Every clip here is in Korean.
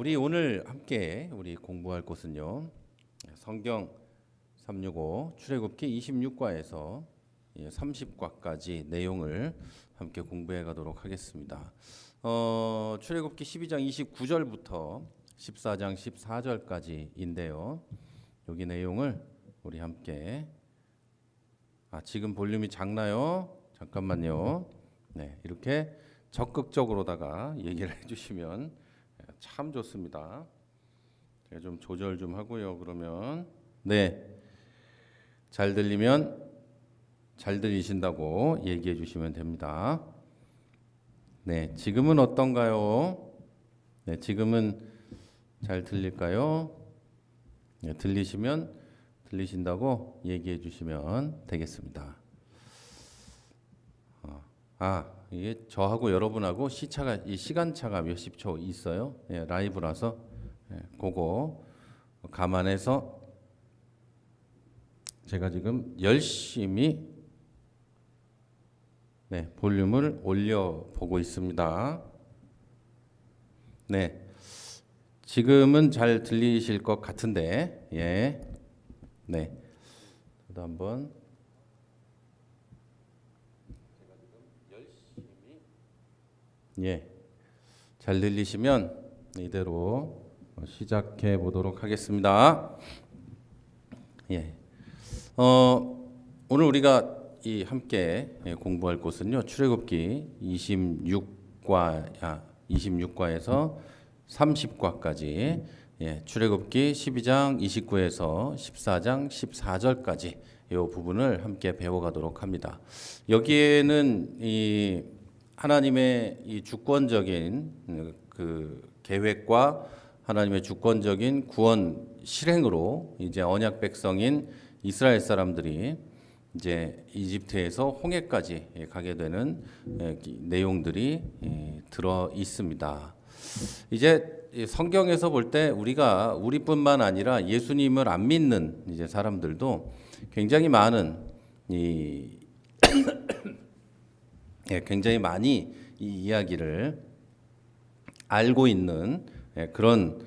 우리 오늘 함께 우리 공부할 곳은요. 성경 365 출애굽기 26과에서 30과까지 내용을 함께 공부해 가도록 하겠습니다. 출애굽기 12장 29절부터 14장 14절까지인데요. 여기 내용을 우리 함께 지금 볼륨이 작나요? 잠깐만요. 네, 이렇게 적극적으로다가 얘기를 해주시면 참 좋습니다. 제가 좀 조절 좀 하고요. 그러면 잘 들리면 잘 들리신다고 얘기해 주시면 됩니다. 네, 지금은 어떤가요? 네, 지금은 잘 들릴까요? 네, 들리시면 들리신다고 얘기해 주시면 되겠습니다. 이게 저하고 여러분하고 이 시간차가 몇십 초 있어요. 라이브라서 그거 감안해서 제가 지금 열심히 볼륨을 올려 보고 있습니다. 네, 지금은 잘 들리실 것 같은데, 저도 한번. 잘 들리시면 이대로 시작해 보도록 하겠습니다. 오늘 우리가 함께 공부할 곳은요. 출애굽기 26과에서 30과까지 출애굽기 12장 29에서 14장 14절까지 이 부분을 함께 배워가도록 합니다. 여기에는 하나님의 이 주권적인 그 계획과 하나님의 주권적인 구원 실행으로 이제 언약 백성인 이스라엘 사람들이 이제 이집트에서 홍해까지 가게 되는 내용들이 들어 있습니다. 이제 성경에서 볼 때 우리뿐만 아니라 예수님을 안 믿는 이제 사람들도 굉장히 많은 굉장히 많이 이 이야기를 알고 있는 그런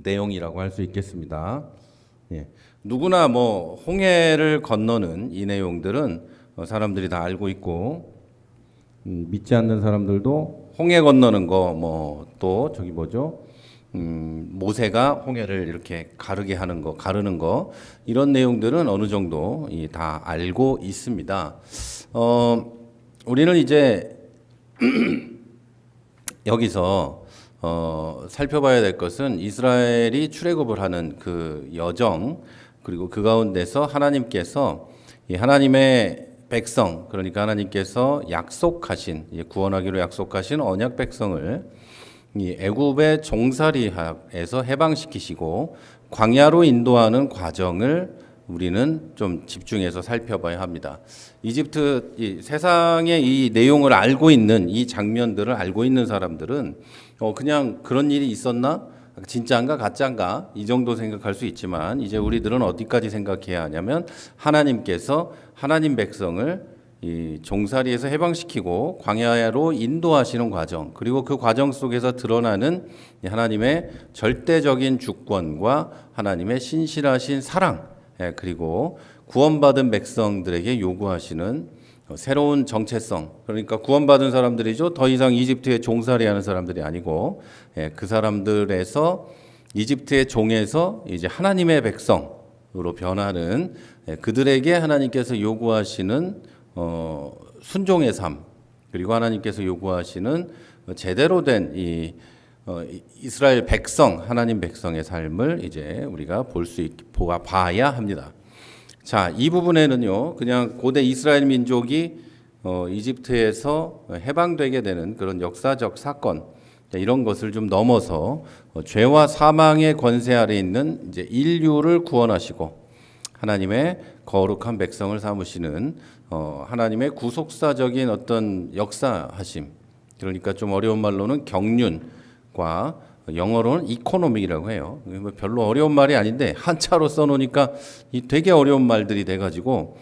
내용이라고 할 수 있겠습니다. 누구나 홍해를 건너는 이 내용들은 사람들이 다 알고 있고, 믿지 않는 사람들도 홍해 건너는 거 또 저기 모세가 홍해를 이렇게 가르는 거 이런 내용들은 어느 정도 다 알고 있습니다. 우리는 이제 여기서 살펴봐야 될 것은 이스라엘이 출애굽을 하는 그 여정, 그리고 그 가운데서 하나님께서 하나님의 백성, 그러니까 하나님께서 구원하기로 약속하신 언약 백성을 애굽의 종살이에서 해방시키시고 광야로 인도하는 과정을 우리는 좀 집중해서 살펴봐야 합니다. 이집트 세상의 이 내용을 알고 있는 이 장면들을 알고 있는 사람들은 그냥 그런 일이 있었나? 진짜인가 가짜인가? 이 정도 생각할 수 있지만 이제 우리들은 어디까지 생각해야 하냐면 하나님께서 하나님 백성을 이 종살이에서 해방시키고 광야로 인도하시는 과정, 그리고 그 과정 속에서 드러나는 하나님의 절대적인 주권과 하나님의 신실하신 사랑, 그리고 구원받은 백성들에게 요구하시는 새로운 정체성, 그러니까 구원받은 사람들이죠. 더 이상 이집트에 종살이하는 사람들이 아니고 그 사람들에서 이집트의 종에서 이제 하나님의 백성으로 변하는 그들에게 하나님께서 요구하시는 순종의 삶, 그리고 하나님께서 요구하시는 제대로 된 이스라엘 백성, 하나님 백성의 삶을 이제 우리가 봐야 합니다. 자, 이 부분에는요, 그냥 고대 이스라엘 민족이 이집트에서 해방되게 되는 그런 역사적 사건, 이런 것을 좀 넘어서 죄와 사망의 권세 아래 있는 이제 인류를 구원하시고 하나님의 거룩한 백성을 삼으시는 하나님의 구속사적인 어떤 역사하심, 그러니까 좀 어려운 말로는 경륜과 영어로는 이코노믹이라고 해요. 별로 어려운 말이 아닌데 한자로 써놓으니까 되게 어려운 말들이 돼가지고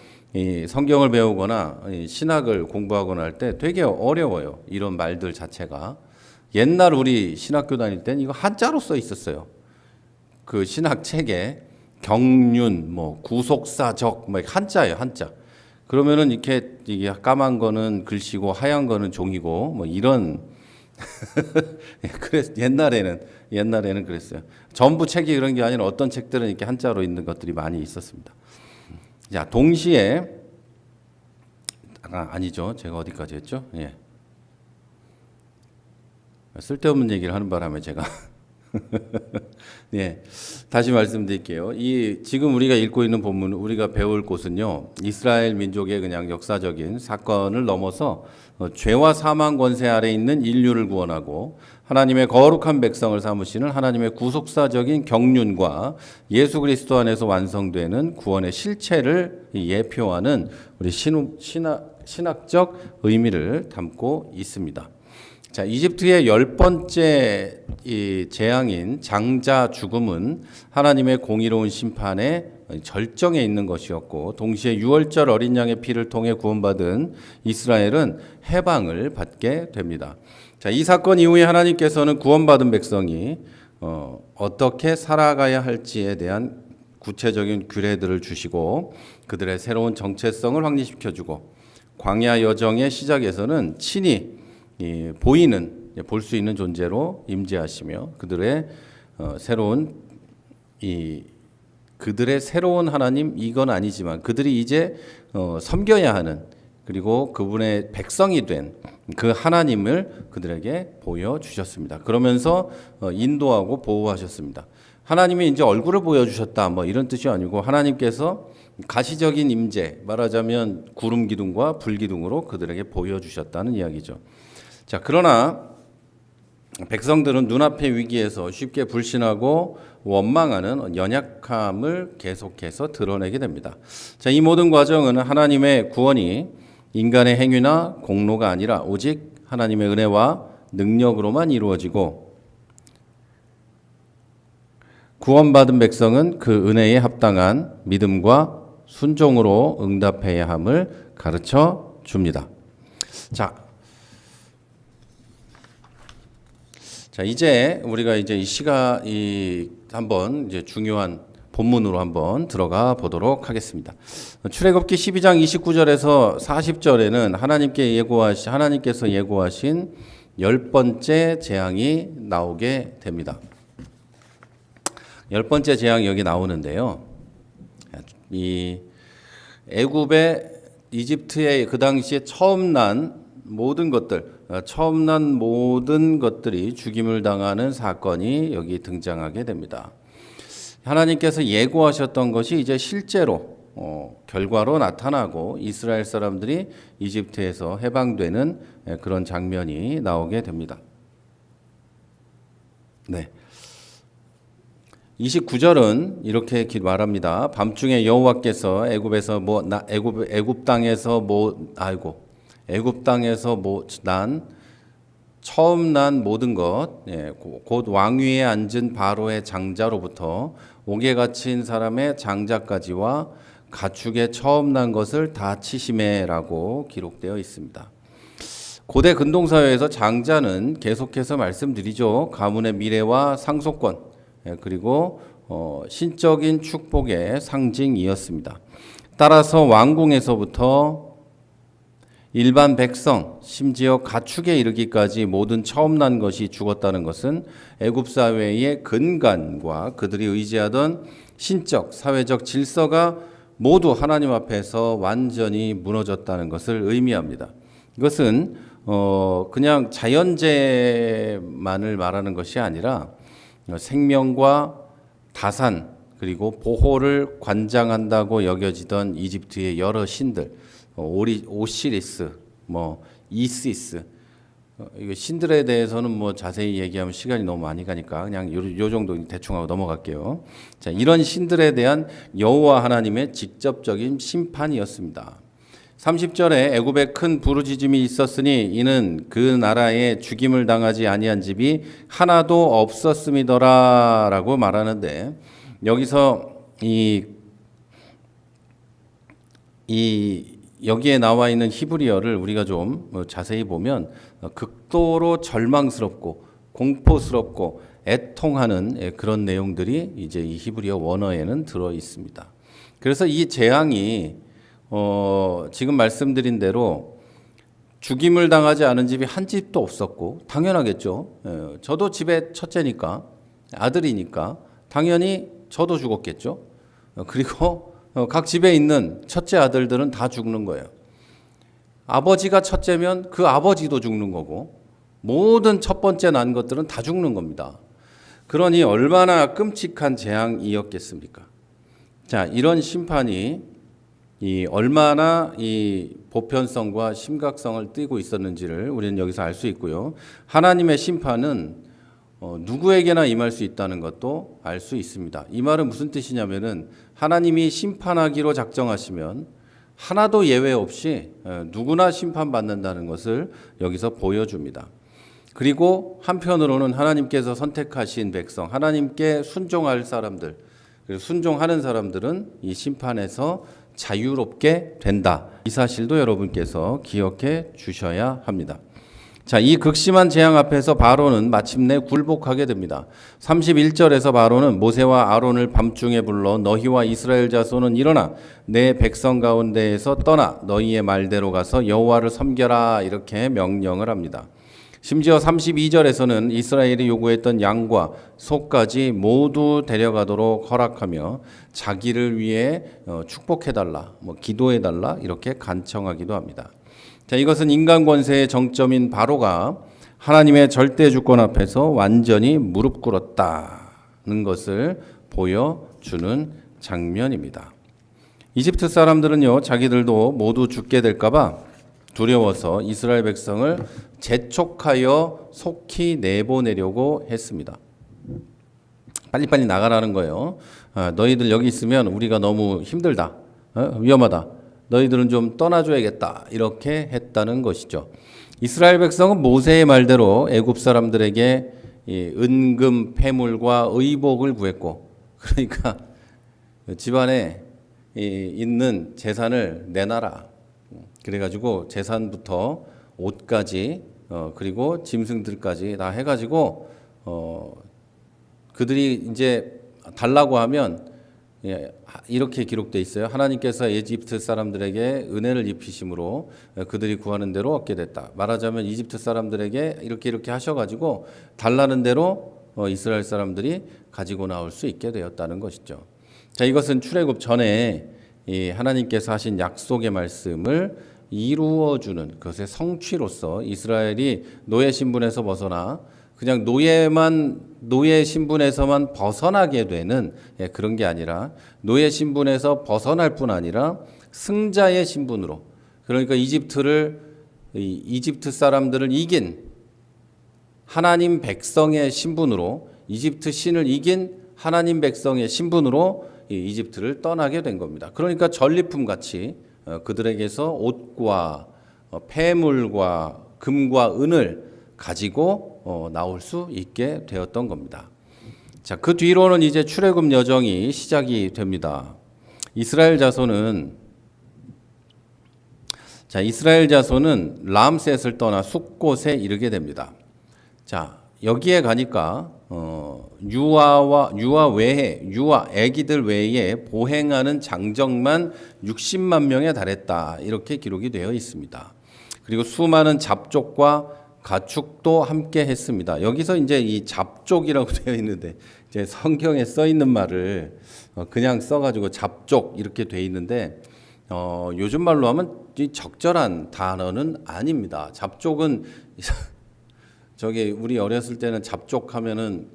성경을 배우거나 신학을 공부하거나 할 때 되게 어려워요. 이런 말들 자체가. 옛날 우리 신학교 다닐 땐 이거 한자로 써 있었어요. 그 신학 책에 경륜, 뭐 구속사적, 뭐 한자예요, 한자. 그러면은 이렇게 이게 까만 거는 글씨고 하얀 거는 종이고 뭐 이런 그래서 옛날에는 그랬어요. 전부 책이 그런 게 아니라 어떤 책들은 이렇게 한자로 있는 것들이 많이 있었습니다. 자, 동시에 아니죠. 제가 어디까지 했죠? 예. 쓸데없는 얘기를 하는 바람에 제가 예, 다시 말씀드릴게요. 이 지금 우리가 읽고 있는 본문, 우리가 배울 곳은요, 이스라엘 민족의 그냥 역사적인 사건을 넘어서 죄와 사망 권세 아래 있는 인류를 구원하고 하나님의 거룩한 백성을 삼으시는 하나님의 구속사적인 경륜과 예수 그리스도 안에서 완성되는 구원의 실체를 예표하는 우리 신학적 의미를 담고 있습니다. 자, 이집트의 10번째 이 재앙인 장자 죽음은 하나님의 공의로운 심판의 절정에 있는 것이었고, 동시에 유월절 어린 양의 피를 통해 구원받은 이스라엘은 해방을 받게 됩니다. 자, 이 사건 이후에 하나님께서는 구원받은 백성이 어떻게 살아가야 할지에 대한 구체적인 규례들을 주시고 그들의 새로운 정체성을 확립시켜주고, 광야 여정의 시작에서는 친히 볼 수 있는 존재로 임재하시며 그들의 새로운 하나님, 이건 아니지만 그들이 이제 섬겨야 하는, 그리고 그분의 백성이 된 그 하나님을 그들에게 보여주셨습니다. 그러면서 인도하고 보호하셨습니다. 하나님이 이제 얼굴을 보여주셨다, 뭐 이런 뜻이 아니고 하나님께서 가시적인 임재, 말하자면 구름 기둥과 불 기둥으로 그들에게 보여주셨다는 이야기죠. 자, 그러나 백성들은 눈앞의 위기에서 쉽게 불신하고 원망하는 연약함을 계속해서 드러내게 됩니다. 자, 이 모든 과정은 하나님의 구원이 인간의 행위나 공로가 아니라 오직 하나님의 은혜와 능력으로만 이루어지고, 구원받은 백성은 그 은혜에 합당한 믿음과 순종으로 응답해야 함을 가르쳐 줍니다. 자, 이제 우리가 이제 한번 이제 중요한 본문으로 한번 들어가 보도록 하겠습니다. 출애굽기 12장 29절에서 40절에는 하나님께서 예고하신 10번째 재앙이 나오게 됩니다. 10번째 재앙이 여기 나오는데요. 이 이집트의 그 당시에 처음 난 모든 것들이 죽임을 당하는 사건이 여기 등장하게 됩니다. 하나님께서 예고하셨던 것이 이제 실제로 결과로 나타나고 이스라엘 사람들이 이집트에서 해방되는 그런 장면이 나오게 됩니다. 네. 29절은 이렇게 말합니다. 밤중에 여호와께서 애굽 땅에서 처음 난 모든 것, 곧 왕위에 앉은 바로의 장자로부터 옥에 갇힌 사람의 장자까지와 가축의 처음 난 것을 다 치시매라고 기록되어 있습니다. 고대 근동사회에서 장자는 계속해서 말씀드리죠. 가문의 미래와 상속권, 그리고 신적인 축복의 상징이었습니다. 따라서 왕궁에서부터 일반 백성, 심지어 가축에 이르기까지 모든 처음 난 것이 죽었다는 것은 애굽 사회의 근간과 그들이 의지하던 신적, 사회적 질서가 모두 하나님 앞에서 완전히 무너졌다는 것을 의미합니다. 이것은 그냥 자연재해만을 말하는 것이 아니라 생명과 다산, 그리고 보호를 관장한다고 여겨지던 이집트의 여러 신들, 오시리스, 이시스, 이거 신들에 대해서는 자세히 얘기하면 시간이 너무 많이 가니까 그냥 요 정도 대충 하고 넘어갈게요. 자, 이런 신들에 대한 여호와 하나님의 직접적인 심판이었습니다. 30절에 애굽에 큰 부르짖음이 있었으니 이는 그 나라에 죽임을 당하지 아니한 집이 하나도 없었음이더라라고 말하는데, 여기서 여기에 나와 있는 히브리어를 우리가 좀 자세히 보면 극도로 절망스럽고 공포스럽고 애통하는 그런 내용들이 이제 이 히브리어 원어에는 들어 있습니다. 그래서 이 재앙이 지금 말씀드린 대로 죽임을 당하지 않은 집이 한 집도 없었고 당연하겠죠. 저도 집의 첫째니까 아들이니까 당연히 저도 죽었겠죠. 그리고 각 집에 있는 첫째 아들들은 다 죽는 거예요. 아버지가 첫째면 그 아버지도 죽는 거고 모든 첫 번째 난 것들은 다 죽는 겁니다. 그러니 얼마나 끔찍한 재앙이었겠습니까? 자, 이런 심판이 얼마나 이 보편성과 심각성을 띠고 있었는지를 우리는 여기서 알 수 있고요. 하나님의 심판은 누구에게나 임할 수 있다는 것도 알 수 있습니다. 이 말은 무슨 뜻이냐면은 하나님이 심판하기로 작정하시면 하나도 예외 없이 누구나 심판받는다는 것을 여기서 보여줍니다. 그리고 한편으로는 하나님께서 선택하신 백성, 하나님께 순종할 사람들, 그리고 순종하는 사람들은 이 심판에서 자유롭게 된다. 이 사실도 여러분께서 기억해 주셔야 합니다. 자, 이 극심한 재앙 앞에서 바로는 마침내 굴복하게 됩니다. 31절에서 바로는 모세와 아론을 밤중에 불러 너희와 이스라엘 자손은 일어나 내 백성 가운데에서 떠나 너희의 말대로 가서 여호와를 섬겨라 이렇게 명령을 합니다. 심지어 32절에서는 이스라엘이 요구했던 양과 소까지 모두 데려가도록 허락하며 자기를 위해 축복해달라, 기도해달라 이렇게 간청하기도 합니다. 자, 이것은 인간 권세의 정점인 바로가 하나님의 절대 주권 앞에서 완전히 무릎 꿇었다는 것을 보여주는 장면입니다. 이집트 사람들은요, 자기들도 모두 죽게 될까봐 두려워서 이스라엘 백성을 재촉하여 속히 내보내려고 했습니다. 빨리빨리 나가라는 거예요. 너희들 여기 있으면 우리가 너무 힘들다, 위험하다. 너희들은 좀 떠나줘야겠다. 이렇게 했다는 것이죠. 이스라엘 백성은 모세의 말대로 애굽 사람들에게 은금, 패물과 의복을 구했고, 그러니까 집안에 있는 재산을 내놔라. 그래가지고 재산부터 옷까지 그리고 짐승들까지 다 해가지고 그들이 이제 달라고 하면 이렇게 기록돼 있어요. 하나님께서 이집트 사람들에게 은혜를 입히심으로 그들이 구하는 대로 얻게 됐다. 말하자면 이집트 사람들에게 이렇게 하셔가지고 달라는 대로 이스라엘 사람들이 가지고 나올 수 있게 되었다는 것이죠. 자, 이것은 출애굽 전에 이 하나님께서 하신 약속의 말씀을 이루어주는 그것의 성취로서 이스라엘이 노예 신분에서 벗어나 그냥 노예 신분에서만 벗어나게 되는 그런 게 아니라 노예 신분에서 벗어날 뿐 아니라 승자의 신분으로, 그러니까 이집트 사람들을 이긴 하나님 백성의 신분으로, 이집트 신을 이긴 하나님 백성의 신분으로 이집트를 떠나게 된 겁니다. 그러니까 전리품 같이 그들에게서 옷과 폐물과 금과 은을 가지고 나올 수 있게 되었던 겁니다. 자, 그 뒤로는 이제 출애굽 여정이 시작이 됩니다. 이스라엘 자손은 람셋을 떠나 숫곳에 이르게 됩니다. 자, 여기에 가니까 유아 아기들 외에 보행하는 장정만 60만 명에 달했다. 이렇게 기록이 되어 있습니다. 그리고 수많은 잡족과 가축도 함께 했습니다. 여기서 이제 이 잡족이라고 되어 있는데 이제 성경에 써 있는 말을 그냥 써가지고 잡족 이렇게 되어 있는데 요즘 말로 하면 적절한 단어는 아닙니다. 잡족은 저기 우리 어렸을 때는 잡족하면은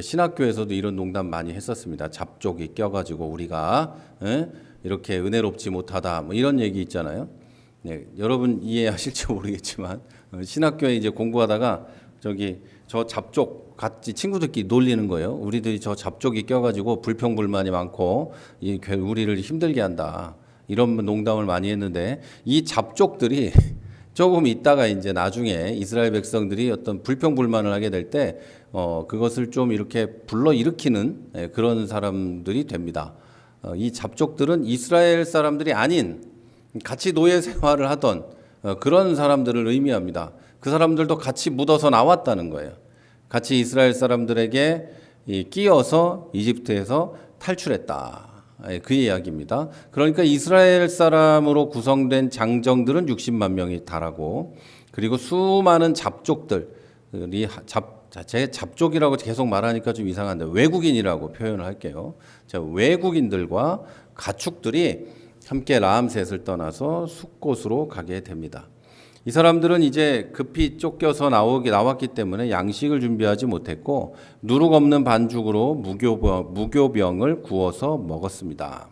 신학교에서도 이런 농담 많이 했었습니다. 잡족이 껴가지고 우리가 이렇게 은혜롭지 못하다 뭐 이런 얘기 있잖아요. 네, 여러분 이해하실지 모르겠지만 신학교에 이제 공부하다가 저 잡족 같이 친구들끼리 놀리는 거예요. 우리들이 저 잡족이 껴가지고 불평불만이 많고 우리를 힘들게 한다. 이런 농담을 많이 했는데 이 잡족들이 조금 있다가 이제 나중에 이스라엘 백성들이 어떤 불평불만을 하게 될 때 그것을 좀 이렇게 불러일으키는 그런 사람들이 됩니다. 이 잡족들은 이스라엘 사람들이 아닌 같이 노예 생활을 하던 그런 사람들을 의미합니다. 그 사람들도 같이 묻어서 나왔다는 거예요. 같이 이스라엘 사람들에게 끼어서 이집트에서 탈출했다. 그 이야기입니다. 그러니까 이스라엘 사람으로 구성된 장정들은 60만 명이 달하고, 그리고 수많은 잡족들이 제 잡족이라고 계속 말하니까 좀 이상한데 외국인이라고 표현을 할게요. 자, 외국인들과 가축들이 함께 라암셋을 떠나서 숫곳으로 가게 됩니다. 이 사람들은 이제 급히 쫓겨서 나왔기 때문에 양식을 준비하지 못했고 누룩 없는 반죽으로 무교병을 구워서 먹었습니다.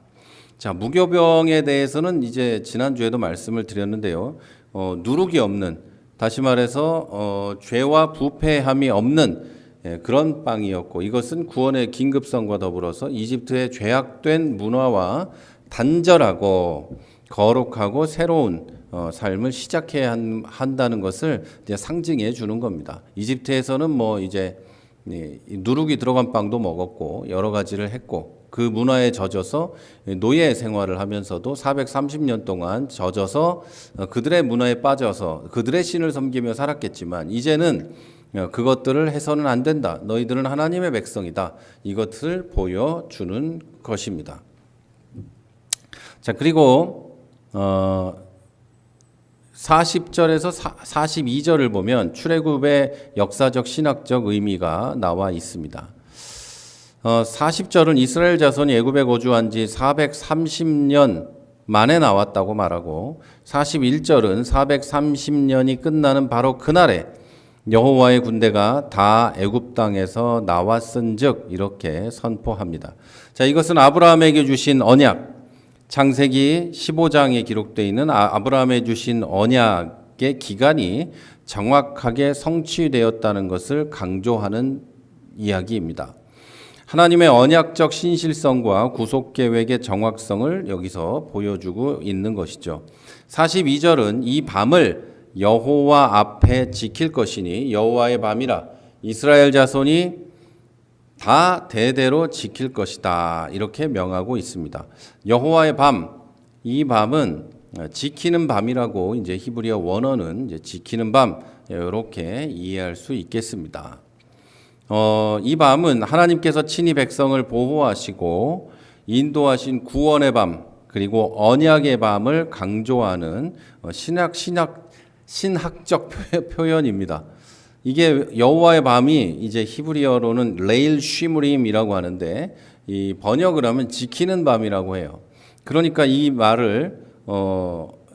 자, 무교병에 대해서는 이제 지난주에도 말씀을 드렸는데요. 누룩이 없는, 다시 말해서 죄와 부패함이 없는 그런 빵이었고, 이것은 구원의 긴급성과 더불어서 이집트의 죄악된 문화와 단절하고 거룩하고 새로운 삶을 시작해야 한다는 것을 이제 상징해 주는 겁니다. 이집트에서는 뭐 이제 누룩이 들어간 빵도 먹었고 여러 가지를 했고, 그 문화에 젖어서 노예 생활을 하면서도 430년 동안 젖어서 그들의 문화에 빠져서 그들의 신을 섬기며 살았겠지만, 이제는 그것들을 해서는 안 된다. 너희들은 하나님의 백성이다. 이것을 보여주는 것입니다. 자, 그리고 40절에서 42절을 보면 출애굽의 역사적 신학적 의미가 나와 있습니다. 40절은 이스라엘 자손이 애굽에 거주한 지 430년 만에 나왔다고 말하고, 41절은 430년이 끝나는 바로 그날에 여호와의 군대가 다 애굽 땅에서 나왔은즉 이렇게 선포합니다. 자, 이것은 아브라함에게 주신 언약, 창세기 15장에 기록되어 있는 아브라함에 주신 언약의 기간이 정확하게 성취되었다는 것을 강조하는 이야기입니다. 하나님의 언약적 신실성과 구속계획의 정확성을 여기서 보여주고 있는 것이죠. 42절은 이 밤을 여호와 앞에 지킬 것이니 여호와의 밤이라 이스라엘 자손이 다 대대로 지킬 것이다. 이렇게 명하고 있습니다. 여호와의 밤, 이 밤은 지키는 밤이라고 이제 히브리어 원어는 이제 지키는 밤 이렇게 이해할 수 있겠습니다. 이 밤은 하나님께서 친히 백성을 보호하시고 인도하신 구원의 밤, 그리고 언약의 밤을 강조하는 신학적 표현입니다. 이게 여호와의 밤이 이제 히브리어로는 레일 쉬무림이라고 하는데, 이 번역을 하면 지키는 밤이라고 해요. 그러니까 이 말을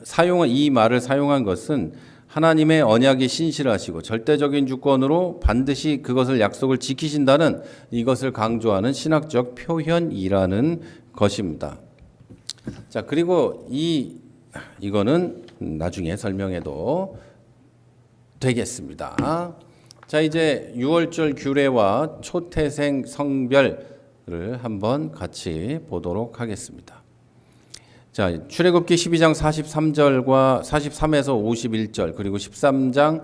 사용한 것은 하나님의 언약이 신실하시고 절대적인 주권으로 반드시 그것을 약속을 지키신다는 이것을 강조하는 신학적 표현이라는 것입니다. 자, 그리고 이거는 나중에 설명해도 되겠습니다. 자, 이제 유월절 규례와 초태생 성별을 한번 같이 보도록 하겠습니다. 자, 출애굽기 12장 43절과 43에서 51절, 그리고 13장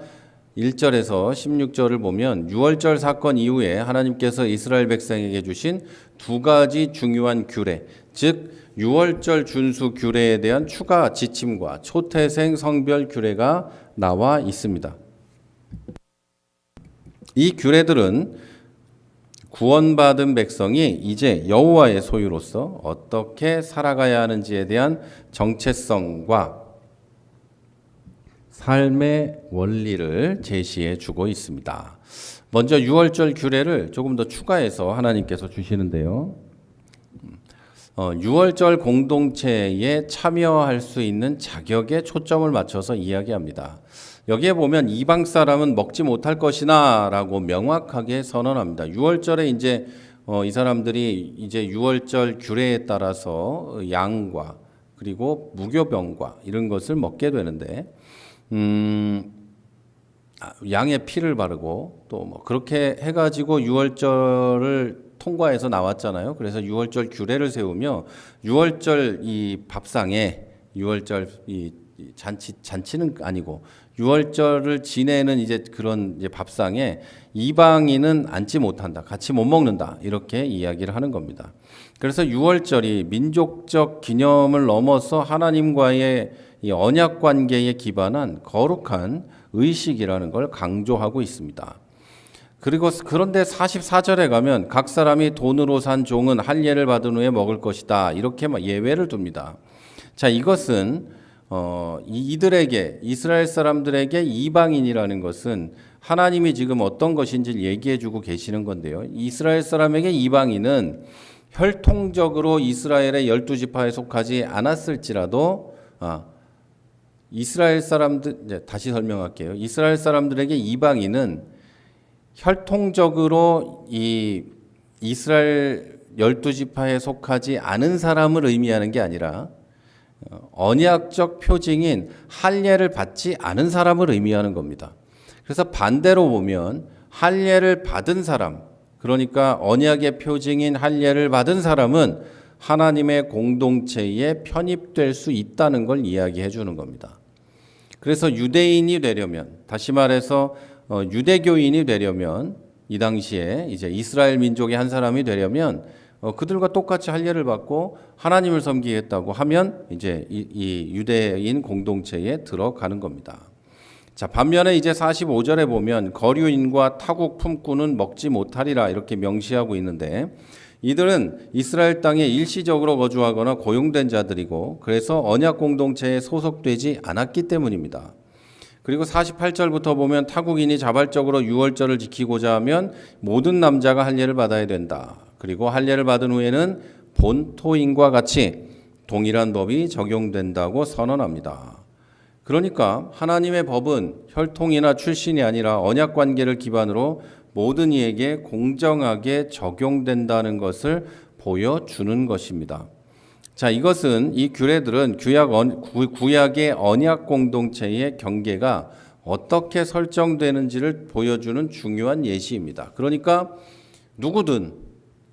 1절에서 16절을 보면 유월절 사건 이후에 하나님께서 이스라엘 백성에게 주신 두 가지 중요한 규례, 즉 유월절 준수 규례에 대한 추가 지침과 초태생 성별 규례가 나와 있습니다. 이 규례들은 구원받은 백성이 이제 여호와의 소유로서 어떻게 살아가야 하는지에 대한 정체성과 삶의 원리를 제시해 주고 있습니다. 먼저 유월절 규례를 조금 더 추가해서 하나님께서 주시는데요. 유월절 공동체에 참여할 수 있는 자격에 초점을 맞춰서 이야기합니다. 여기에 보면 이방 사람은 먹지 못할 것이나 라고 명확하게 선언합니다. 유월절에 이제 이 사람들이 이제 유월절 규례에 따라서 양과 그리고 무교병과 이런 것을 먹게 되는데, 양의 피를 바르고 또 뭐 그렇게 해가지고 유월절을 통과해서 나왔잖아요. 그래서 유월절 규례를 세우며 유월절 이 밥상에 유월절 이 잔치는 아니고 유월절을 지내는 이제 그런 이제 밥상에 이방인은 앉지 못한다, 같이 못 먹는다, 이렇게 이야기를 하는 겁니다. 그래서 유월절이 민족적 기념을 넘어서 하나님과의 이 언약 관계에 기반한 거룩한 의식이라는 걸 강조하고 있습니다. 그런데 44절에 가면 각 사람이 돈으로 산 종은 할례를 받은 후에 먹을 것이다. 이렇게 예외를 둡니다. 자, 이것은 이들에게, 이스라엘 사람들에게 이방인이라는 것은 하나님이 지금 어떤 것인지를 얘기해 주고 계시는 건데요. 이스라엘 사람에게 이방인은 혈통적으로 이스라엘의 12지파에 속하지 않았을지라도 이스라엘 사람들, 이제 다시 설명할게요. 이스라엘 사람들에게 이방인은 혈통적으로 이 이스라엘 12지파에 속하지 않은 사람을 의미하는 게 아니라 언약적 표징인 할례를 받지 않은 사람을 의미하는 겁니다. 그래서 반대로 보면 할례를 받은 사람, 그러니까 언약의 표징인 할례를 받은 사람은 하나님의 공동체에 편입될 수 있다는 걸 이야기해 주는 겁니다. 그래서 유대인이 되려면, 다시 말해서 유대교인이 되려면, 이 당시에 이제 이스라엘 민족의 한 사람이 되려면 그들과 똑같이 할례를 받고 하나님을 섬기겠다고 하면 이제 이 유대인 공동체에 들어가는 겁니다. 자, 반면에 이제 45절에 보면 거류인과 타국 품꾼은 먹지 못하리라 이렇게 명시하고 있는데, 이들은 이스라엘 땅에 일시적으로 거주하거나 고용된 자들이고 그래서 언약 공동체에 소속되지 않았기 때문입니다. 그리고 48절부터 보면 타국인이 자발적으로 유월절을 지키고자 하면 모든 남자가 할례를 받아야 된다. 그리고 할례를 받은 후에는 본토인과 같이 동일한 법이 적용된다고 선언합니다. 그러니까 하나님의 법은 혈통이나 출신이 아니라 언약 관계를 기반으로 모든 이에게 공정하게 적용된다는 것을 보여주는 것입니다. 자, 이것은 이 규례들은 구약의 언약 공동체의 경계가 어떻게 설정되는지를 보여주는 중요한 예시입니다. 그러니까 누구든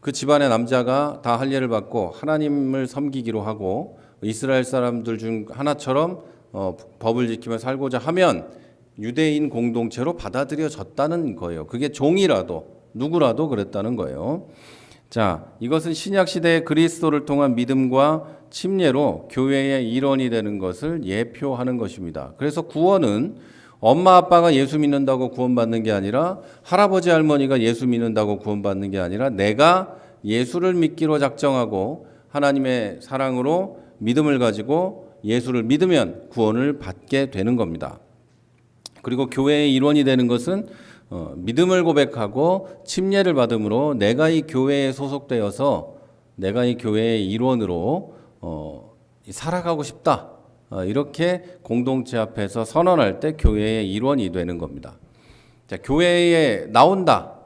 그 집안의 남자가 다 할례를 받고 하나님을 섬기기로 하고 이스라엘 사람들 중 하나처럼 법을 지키며 살고자 하면 유대인 공동체로 받아들여졌다는 거예요. 그게 종이라도 누구라도 그랬다는 거예요. 자, 이것은 신약 시대의 그리스도를 통한 믿음과 침례로 교회의 일원이 되는 것을 예표하는 것입니다. 그래서 구원은 엄마 아빠가 예수 믿는다고 구원받는 게 아니라, 할아버지 할머니가 예수 믿는다고 구원받는 게 아니라, 내가 예수를 믿기로 작정하고 하나님의 사랑으로 믿음을 가지고 예수를 믿으면 구원을 받게 되는 겁니다. 그리고 교회의 일원이 되는 것은 믿음을 고백하고 침례를 받음으로 내가 이 교회에 소속되어서 내가 이 교회의 일원으로 살아가고 싶다. 이렇게 공동체 앞에서 선언할 때 교회의 일원이 되는 겁니다. 자, 교회에 나온다.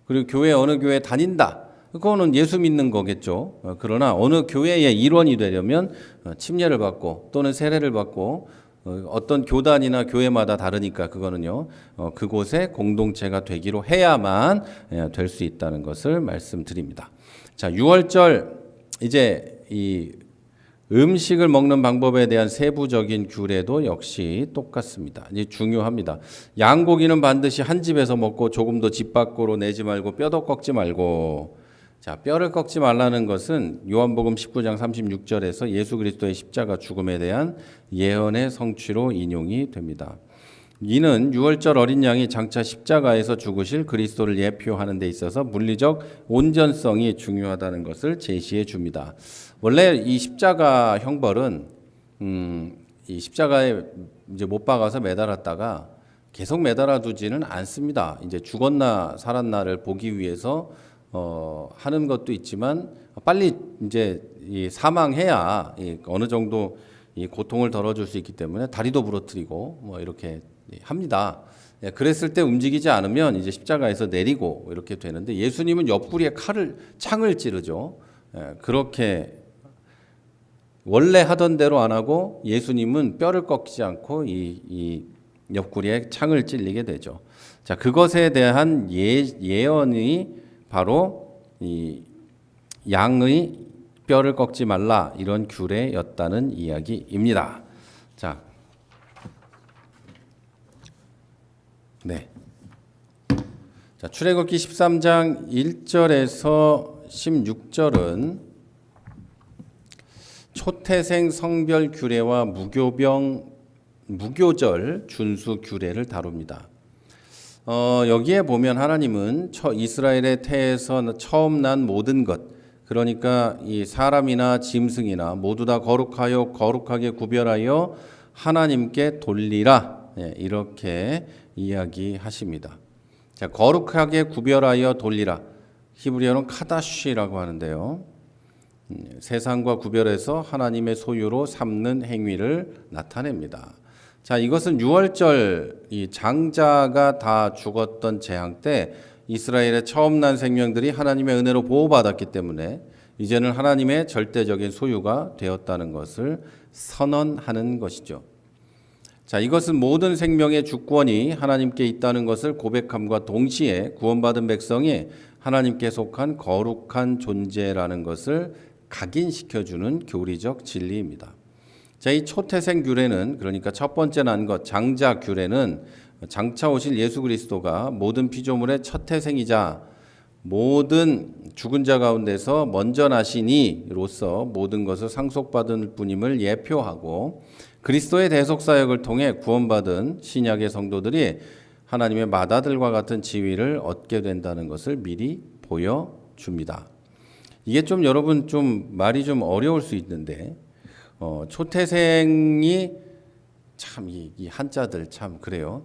그리고 교회 어느 교회 다닌다. 그거는 예수 믿는 거겠죠. 그러나 어느 교회의 일원이 되려면 침례를 받고 또는 세례를 받고 어떤 교단이나 교회마다 다르니까 그거는요. 그곳에 공동체가 되기로 해야만 될 수 있다는 것을 말씀드립니다. 자, 6월절 이제 이 음식을 먹는 방법에 대한 세부적인 규례도 역시 똑같습니다. 이제 중요합니다. 양고기는 반드시 한 집에서 먹고 조금도 집 밖으로 내지 말고 뼈도 꺾지 말고. 자, 뼈를 꺾지 말라는 것은 요한복음 19장 36절에서 예수 그리스도의 십자가 죽음에 대한 예언의 성취로 인용이 됩니다. 이는 유월절 어린 양이 장차 십자가에서 죽으실 그리스도를 예표하는 데 있어서 물리적 온전성이 중요하다는 것을 제시해 줍니다. 원래 이 십자가 형벌은 이 십자가에 이제 못 박아서 매달았다가 계속 매달아 두지는 않습니다. 이제 죽었나 살았나를 보기 위해서 하는 것도 있지만 빨리 이제 이 사망해야 어느 정도 이 고통을 덜어줄 수 있기 때문에 다리도 부러뜨리고 뭐 이렇게 합니다. 그랬을 때 움직이지 않으면 이제 십자가에서 내리고 이렇게 되는데 예수님은 옆구리에 창을 찌르죠. 그렇게 원래 하던 대로 안 하고 예수님은 뼈를 꺾지 않고 이 옆구리에 창을 찔리게 되죠. 자, 그것에 대한 예언이 바로 이 양의 뼈를 꺾지 말라 이런 규례였다는 이야기입니다. 자, 네. 자, 출애굽기 13장 1절에서 16절은 초태생 성별 규례와 무교절 준수 규례를 다룹니다. 여기에 보면 하나님은 이스라엘의 태에서 처음 난 모든 것, 그러니까 이 사람이나 짐승이나 모두 다 거룩하여 거룩하게 구별하여 하나님께 돌리라. 이렇게 이야기하십니다. 자, 거룩하게 구별하여 돌리라. 히브리어는 카다쉬라고 하는데요. 세상과 구별해서 하나님의 소유로 삼는 행위를 나타냅니다. 자, 이것은 유월절 이 장자가 다 죽었던 재앙 때 이스라엘의 처음 난 생명들이 하나님의 은혜로 보호받았기 때문에 이제는 하나님의 절대적인 소유가 되었다는 것을 선언하는 것이죠. 자, 이것은 모든 생명의 주권이 하나님께 있다는 것을 고백함과 동시에 구원받은 백성이 하나님께 속한 거룩한 존재라는 것을 각인시켜주는 교리적 진리입니다. 자, 이 초태생 규례는, 그러니까 첫 번째 난 것, 장자 규례는 장차 오실 예수 그리스도가 모든 피조물의 첫 태생이자 모든 죽은 자 가운데서 먼저 나시니로서 모든 것을 상속받은 분임을 예표하고, 그리스도의 대속 사역을 통해 구원받은 신약의 성도들이 하나님의 맏아들과 같은 지위를 얻게 된다는 것을 미리 보여줍니다. 이게 좀 여러분 좀 말이 좀 어려울 수 있는데, 초태생이 참 이 한자들 참 그래요.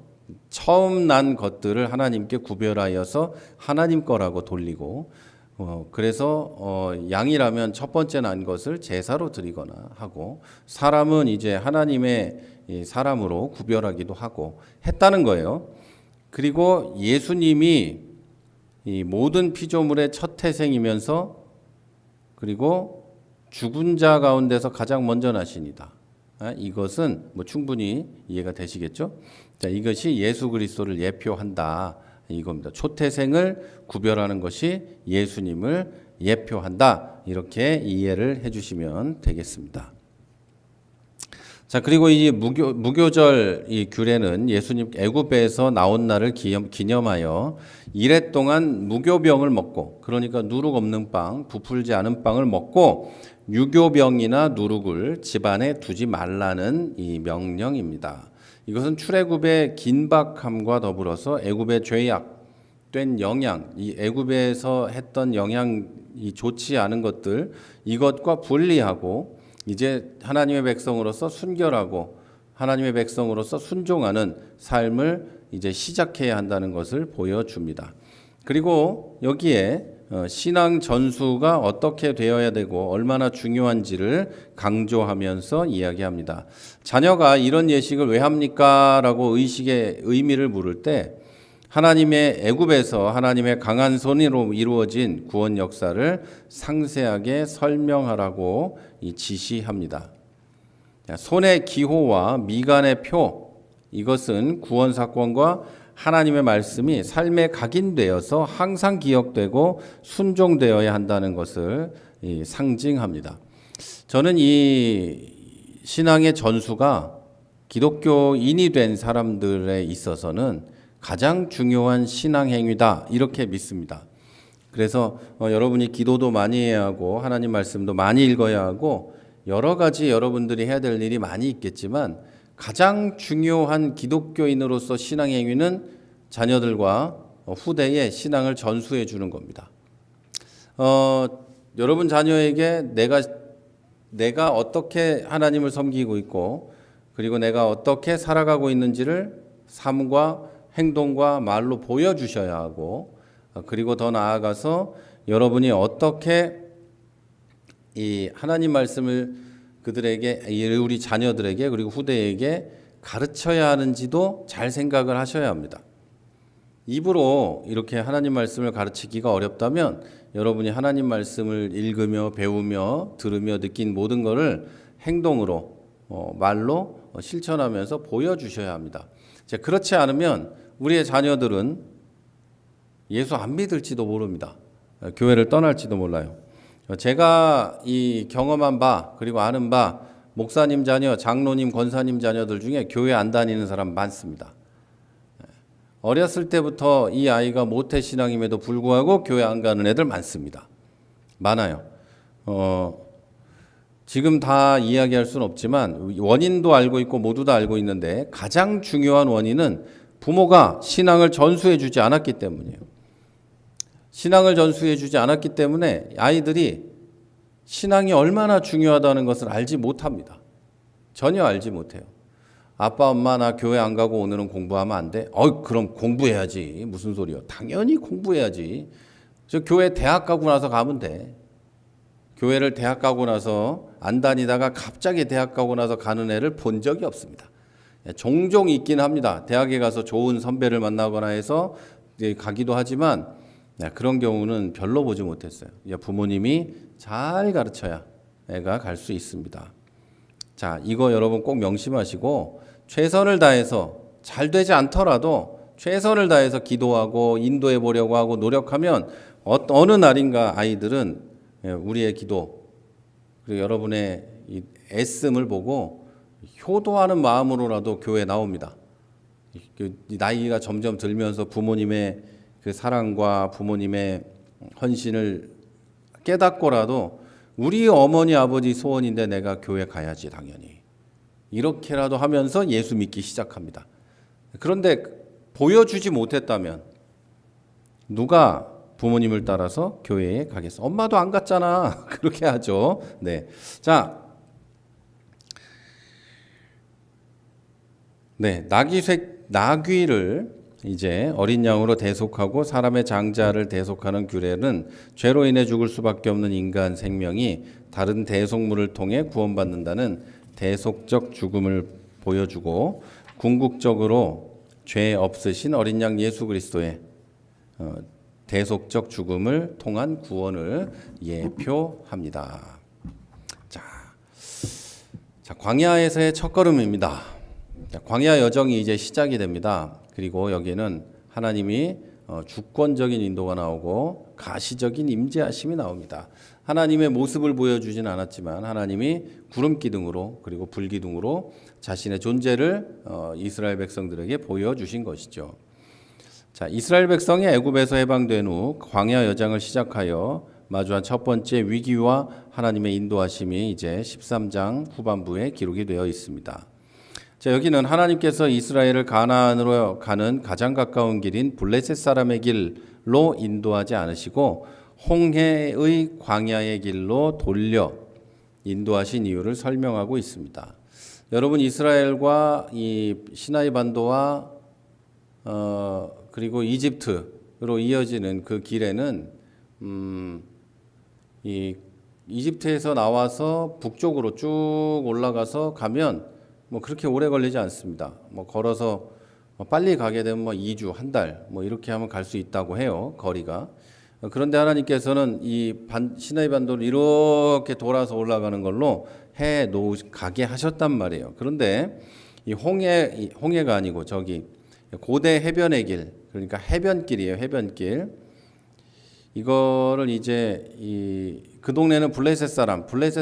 처음 난 것들을 하나님께 구별하여서 하나님 거라고 돌리고, 그래서 양이라면 첫 번째 난 것을 제사로 드리거나 하고, 사람은 이제 하나님의 사람으로 구별하기도 하고 했다는 거예요. 그리고 예수님이 이 모든 피조물의 첫 태생이면서 그리고 죽은 자 가운데서 가장 먼저 나시니다. 이것은 뭐 충분히 이해가 되시겠죠? 자, 이것이 예수 그리스도를 예표한다 이겁니다. 초태생을 구별하는 것이 예수님을 예표한다. 이렇게 이해를 해주시면 되겠습니다. 자, 그리고 이 무교절 이 규례는 예수님 애굽에서 나온 날을 기념하여 이래 동안 무교병을 먹고, 그러니까 누룩 없는 빵, 부풀지 않은 빵을 먹고 유교병이나 누룩을 집안에 두지 말라는 이 명령입니다. 이것은 출애굽의 긴박함과 더불어서 애굽의 죄악된 영향, 이 애굽에서 했던 영향이 좋지 않은 것들, 이것과 분리하고 이제 하나님의 백성으로서 순결하고 하나님의 백성으로서 순종하는 삶을 이제 시작해야 한다는 것을 보여줍니다. 그리고 여기에 신앙 전수가 어떻게 되어야 되고 얼마나 중요한지를 강조하면서 이야기합니다. 자녀가 이런 예식을 왜 합니까? 라고 의식의 의미를 물을 때 하나님의 애굽에서 하나님의 강한 손으로 이루어진 구원 역사를 상세하게 설명하라고 지시합니다. 손의 기호와 미간의 표, 이것은 구원 사건과 하나님의 말씀이 삶에 각인되어서 항상 기억되고 순종되어야 한다는 것을 상징합니다. 저는 이 신앙의 전수가 기독교인이 된 사람들에 있어서는 가장 중요한 신앙 행위다 이렇게 믿습니다. 그래서 여러분이 기도도 많이 해야 하고 하나님 말씀도 많이 읽어야 하고 여러 가지 여러분들이 해야 될 일이 많이 있겠지만 가장 중요한 기독교인으로서 신앙 행위는 자녀들과 후대에 신앙을 전수해 주는 겁니다. 여러분 자녀에게 내가 어떻게 하나님을 섬기고 있고 그리고 내가 어떻게 살아가고 있는지를 삶과 행동과 말로 보여주셔야 하고, 그리고 더 나아가서 여러분이 어떻게 이 하나님 말씀을 그들에게, 우리 자녀들에게 그리고 후대에게 가르쳐야 하는지도 잘 생각을 하셔야 합니다. 입으로 이렇게 하나님 말씀을 가르치기가 어렵다면 여러분이 하나님 말씀을 읽으며 배우며 들으며 느낀 모든 것을 행동으로 말로 실천하면서 보여주셔야 합니다. 그렇지 않으면 우리의 자녀들은 예수 안 믿을지도 모릅니다. 교회를 떠날지도 몰라요. 제가 이 경험한 바 그리고 아는 바 목사님 자녀, 장로님, 권사님 자녀들 중에 교회 안 다니는 사람 많습니다. 어렸을 때부터 이 아이가 모태신앙임에도 불구하고 교회 안 가는 애들 많습니다. 많아요. 지금 다 이야기할 수는 없지만 원인도 알고 있고 모두 다 알고 있는데 가장 중요한 원인은 부모가 신앙을 전수해 주지 않았기 때문이에요. 신앙을 전수해 주지 않았기 때문에 아이들이 신앙이 얼마나 중요하다는 것을 알지 못합니다. 전혀 알지 못해요. 아빠, 엄마 나 교회 안 가고 오늘은 공부하면 안 돼? 그럼 공부해야지. 무슨 소리요? 당연히 공부해야지. 저 교회 대학 가고 나서 가면 돼. 교회를 대학 가고 나서 안 다니다가 갑자기 대학 가고 나서 가는 애를 본 적이 없습니다. 종종 있긴 합니다. 대학에 가서 좋은 선배를 만나거나 해서 가기도 하지만 그런 경우는 별로 보지 못했어요. 부모님이 잘 가르쳐야 애가 갈 수 있습니다. 자, 이거 여러분 꼭 명심하시고 최선을 다해서 잘 되지 않더라도 최선을 다해서 기도하고 인도해 보려고 하고 노력하면 어느 날인가 아이들은 우리의 기도 그리고 여러분의 이 애씀을 보고 효도하는 마음으로라도 교회에 나옵니다. 나이가 점점 들면서 부모님의 그 사랑과 부모님의 헌신을 깨닫고라도 우리 어머니 아버지 소원인데 내가 교회 가야지 당연히 이렇게라도 하면서 예수 믿기 시작합니다. 그런데 보여주지 못했다면 누가 부모님을 따라서 교회에 가겠어? 엄마도 안 갔잖아. 그렇게 하죠. 네. 자, 나귀를 이제 어린 양으로 대속하고 사람의 장자를 대속하는 규례는 죄로 인해 죽을 수밖에 없는 인간 생명이 다른 대속물을 통해 구원받는다는 대속적 죽음을 보여주고 궁극적으로 죄 없으신 어린 양 예수 그리스도의 대속적 죽음을 통한 구원을 예표합니다. 자, 광야에서의 첫걸음입니다. 광야 여정이 이제 시작이 됩니다. 그리고 여기에는 하나님이 주권적인 인도가 나오고 가시적인 임재하심이 나옵니다. 하나님의 모습을 보여주진 않았지만 하나님이 구름 기둥으로 그리고 불 기둥으로 자신의 존재를 이스라엘 백성들에게 보여주신 것이죠. 자, 이스라엘 백성이 애굽에서 해방된 후 광야 여정을 시작하여 마주한 첫 번째 위기와 하나님의 인도하심이 이제 13장 후반부에 기록이 되어 있습니다. 자, 여기는 하나님께서 이스라엘을 가나안으로 가는 가장 가까운 길인 블레셋 사람의 길로 인도하지 않으시고 홍해의 광야의 길로 돌려 인도하신 이유를 설명하고 있습니다. 여러분 이스라엘과 이 시나이 반도와 그리고 이집트로 이어지는 그 길에는 이 이집트에서 나와서 북쪽으로 쭉 올라가서 가면 뭐 그렇게 오래 걸리지 않습니다. 뭐 걸어서 빨리 가게 되면 뭐 2주, 한 달 뭐 이렇게 하면 갈 수 있다고 해요. 거리가. 그런데 하나님께서는 이 시나이 반도를 이렇게 돌아서 올라가는 걸로 해 가게 하셨단 말이에요. 그런데 이 홍해가 아니고 저기 고대 해변의 길, 그러니까 해변길이에요. 해변길. 이거를 이제 그 동네는 블레셋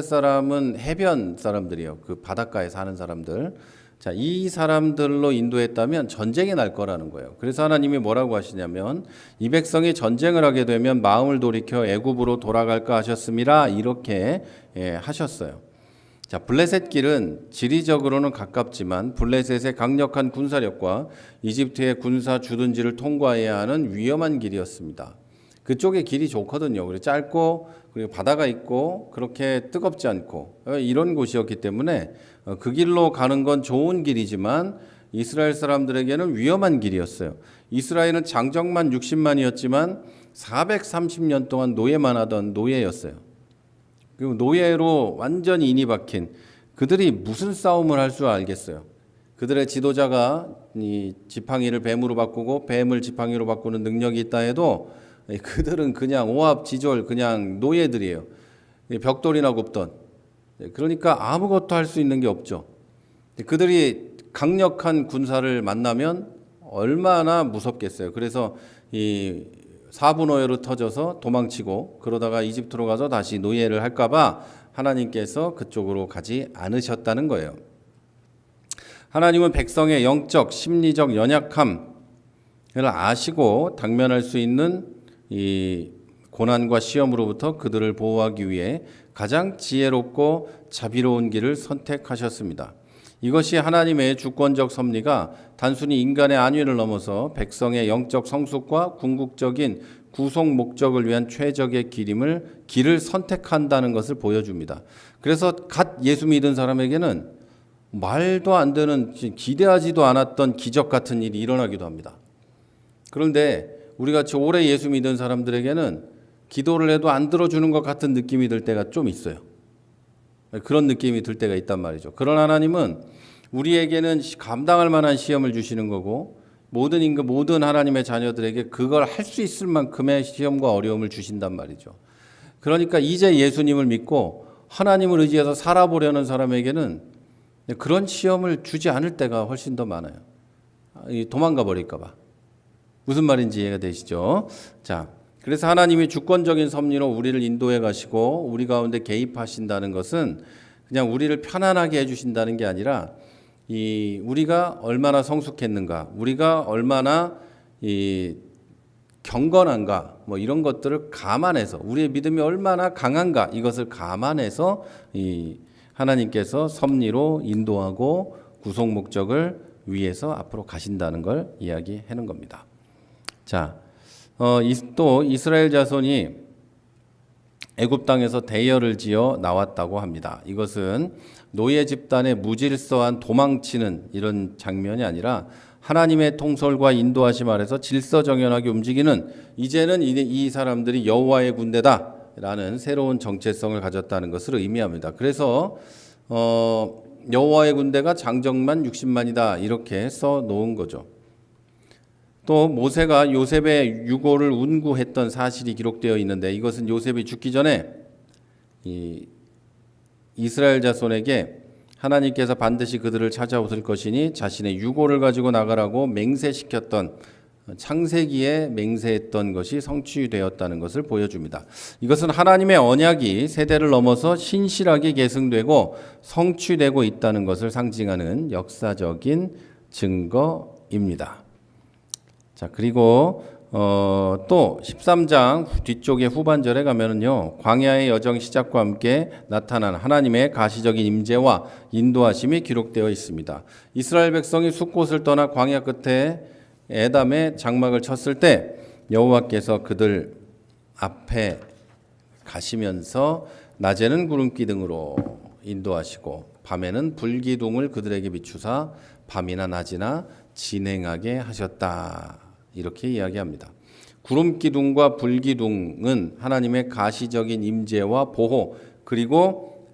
사람은 해변 사람들이에요. 그 바닷가에 사는 사람들. 자, 이 사람들로 인도했다면 전쟁이 날 거라는 거예요. 그래서 하나님이 뭐라고 하시냐면 이 백성이 전쟁을 하게 되면 마음을 돌이켜 애굽으로 돌아갈까 하셨음이라 이렇게 하셨어요. 자, 블레셋 길은 지리적으로는 가깝지만 블레셋의 강력한 군사력과 이집트의 군사 주둔지를 통과해야 하는 위험한 길이었습니다. 그쪽에 길이 좋거든요. 그리고 짧고 그리고 바다가 있고 그렇게 뜨겁지 않고 이런 곳이었기 때문에 그 길로 가는 건 좋은 길이지만 이스라엘 사람들에게는 위험한 길이었어요. 이스라엘은 장정만 60만이었지만 430년 동안 노예만 하던 노예였어요. 그리고 노예로 완전히 인이 박힌 그들이 무슨 싸움을 할 줄 알겠어요. 그들의 지도자가 이 지팡이를 뱀으로 바꾸고 뱀을 지팡이로 바꾸는 능력이 있다 해도 그들은 그냥 오합지졸 그냥 노예들이에요. 벽돌이나 굽던. 그러니까 아무것도 할 수 있는 게 없죠. 그들이 강력한 군사를 만나면 얼마나 무섭겠어요. 그래서 이 사분오해로 터져서 도망치고 그러다가 이집트로 가서 다시 노예를 할까봐 하나님께서 그쪽으로 가지 않으셨다는 거예요. 하나님은 백성의 영적, 심리적 연약함을 아시고 당면할 수 있는 이 고난과 시험으로부터 그들을 보호하기 위해 가장 지혜롭고 자비로운 길을 선택하셨습니다. 이것이 하나님의 주권적 섭리가 단순히 인간의 안위를 넘어서 백성의 영적 성숙과 궁극적인 구속 목적을 위한 최적의 길을 선택한다는 것을 보여줍니다. 그래서 갓 예수 믿은 사람에게는 말도 안 되는, 기대하지도 않았던 기적 같은 일이 일어나기도 합니다. 그런데 우리 같이 오래 예수 믿은 사람들에게는 기도를 해도 안 들어주는 것 같은 느낌이 들 때가 좀 있어요. 그런 느낌이 들 때가 있단 말이죠. 그런 하나님은 우리에게는 감당할 만한 시험을 주시는 거고, 모든 하나님의 자녀들에게 그걸 할 수 있을 만큼의 시험과 어려움을 주신단 말이죠. 그러니까 이제 예수님을 믿고 하나님을 의지해서 살아보려는 사람에게는 그런 시험을 주지 않을 때가 훨씬 더 많아요. 도망가 버릴까 봐. 무슨 말인지 이해가 되시죠? 자, 그래서 하나님이 주권적인 섭리로 우리를 인도해 가시고 우리 가운데 개입하신다는 것은 그냥 우리를 편안하게 해주신다는 게 아니라 우리가 얼마나 성숙했는가, 우리가 얼마나 경건한가, 뭐 이런 것들을 감안해서, 우리의 믿음이 얼마나 강한가, 이것을 감안해서 하나님께서 섭리로 인도하고 구속 목적을 위해서 앞으로 가신다는 걸 이야기하는 겁니다. 자, 또 이스라엘 자손이 애굽 땅에서 대열을 지어 나왔다고 합니다. 이것은 노예 집단의 무질서한 도망치는 이런 장면이 아니라 하나님의 통솔과 인도하심 아래서 질서정연하게 움직이는, 이제는 이 사람들이 여호와의 군대다라는 새로운 정체성을 가졌다는 것을 의미합니다. 그래서 여호와의 군대가 장정만 60만이다 이렇게 써놓은 거죠. 또 모세가 요셉의 유고를 운구했던 사실이 기록되어 있는데, 이것은 요셉이 죽기 전에 이스라엘 자손에게 하나님께서 반드시 그들을 찾아오실 것이니 자신의 유고를 가지고 나가라고 맹세시켰던, 창세기에 맹세했던 것이 성취되었다는 것을 보여줍니다. 이것은 하나님의 언약이 세대를 넘어서 신실하게 계승되고 성취되고 있다는 것을 상징하는 역사적인 증거입니다. 자, 그리고 또 13장 뒤쪽에 후반절에 가면은요, 광야의 여정 시작과 함께 나타난 하나님의 가시적인 임재와 인도하심이 기록되어 있습니다. 이스라엘 백성이 숫곳을 떠나 광야 끝에 에담에 장막을 쳤을 때 여호와께서 그들 앞에 가시면서 낮에는 구름기둥으로 인도하시고 밤에는 불기둥을 그들에게 비추사 밤이나 낮이나 진행하게 하셨다. 이렇게 이야기합니다. 구름기둥과 불기둥은 하나님의 가시적인 임재와 보호, 그리고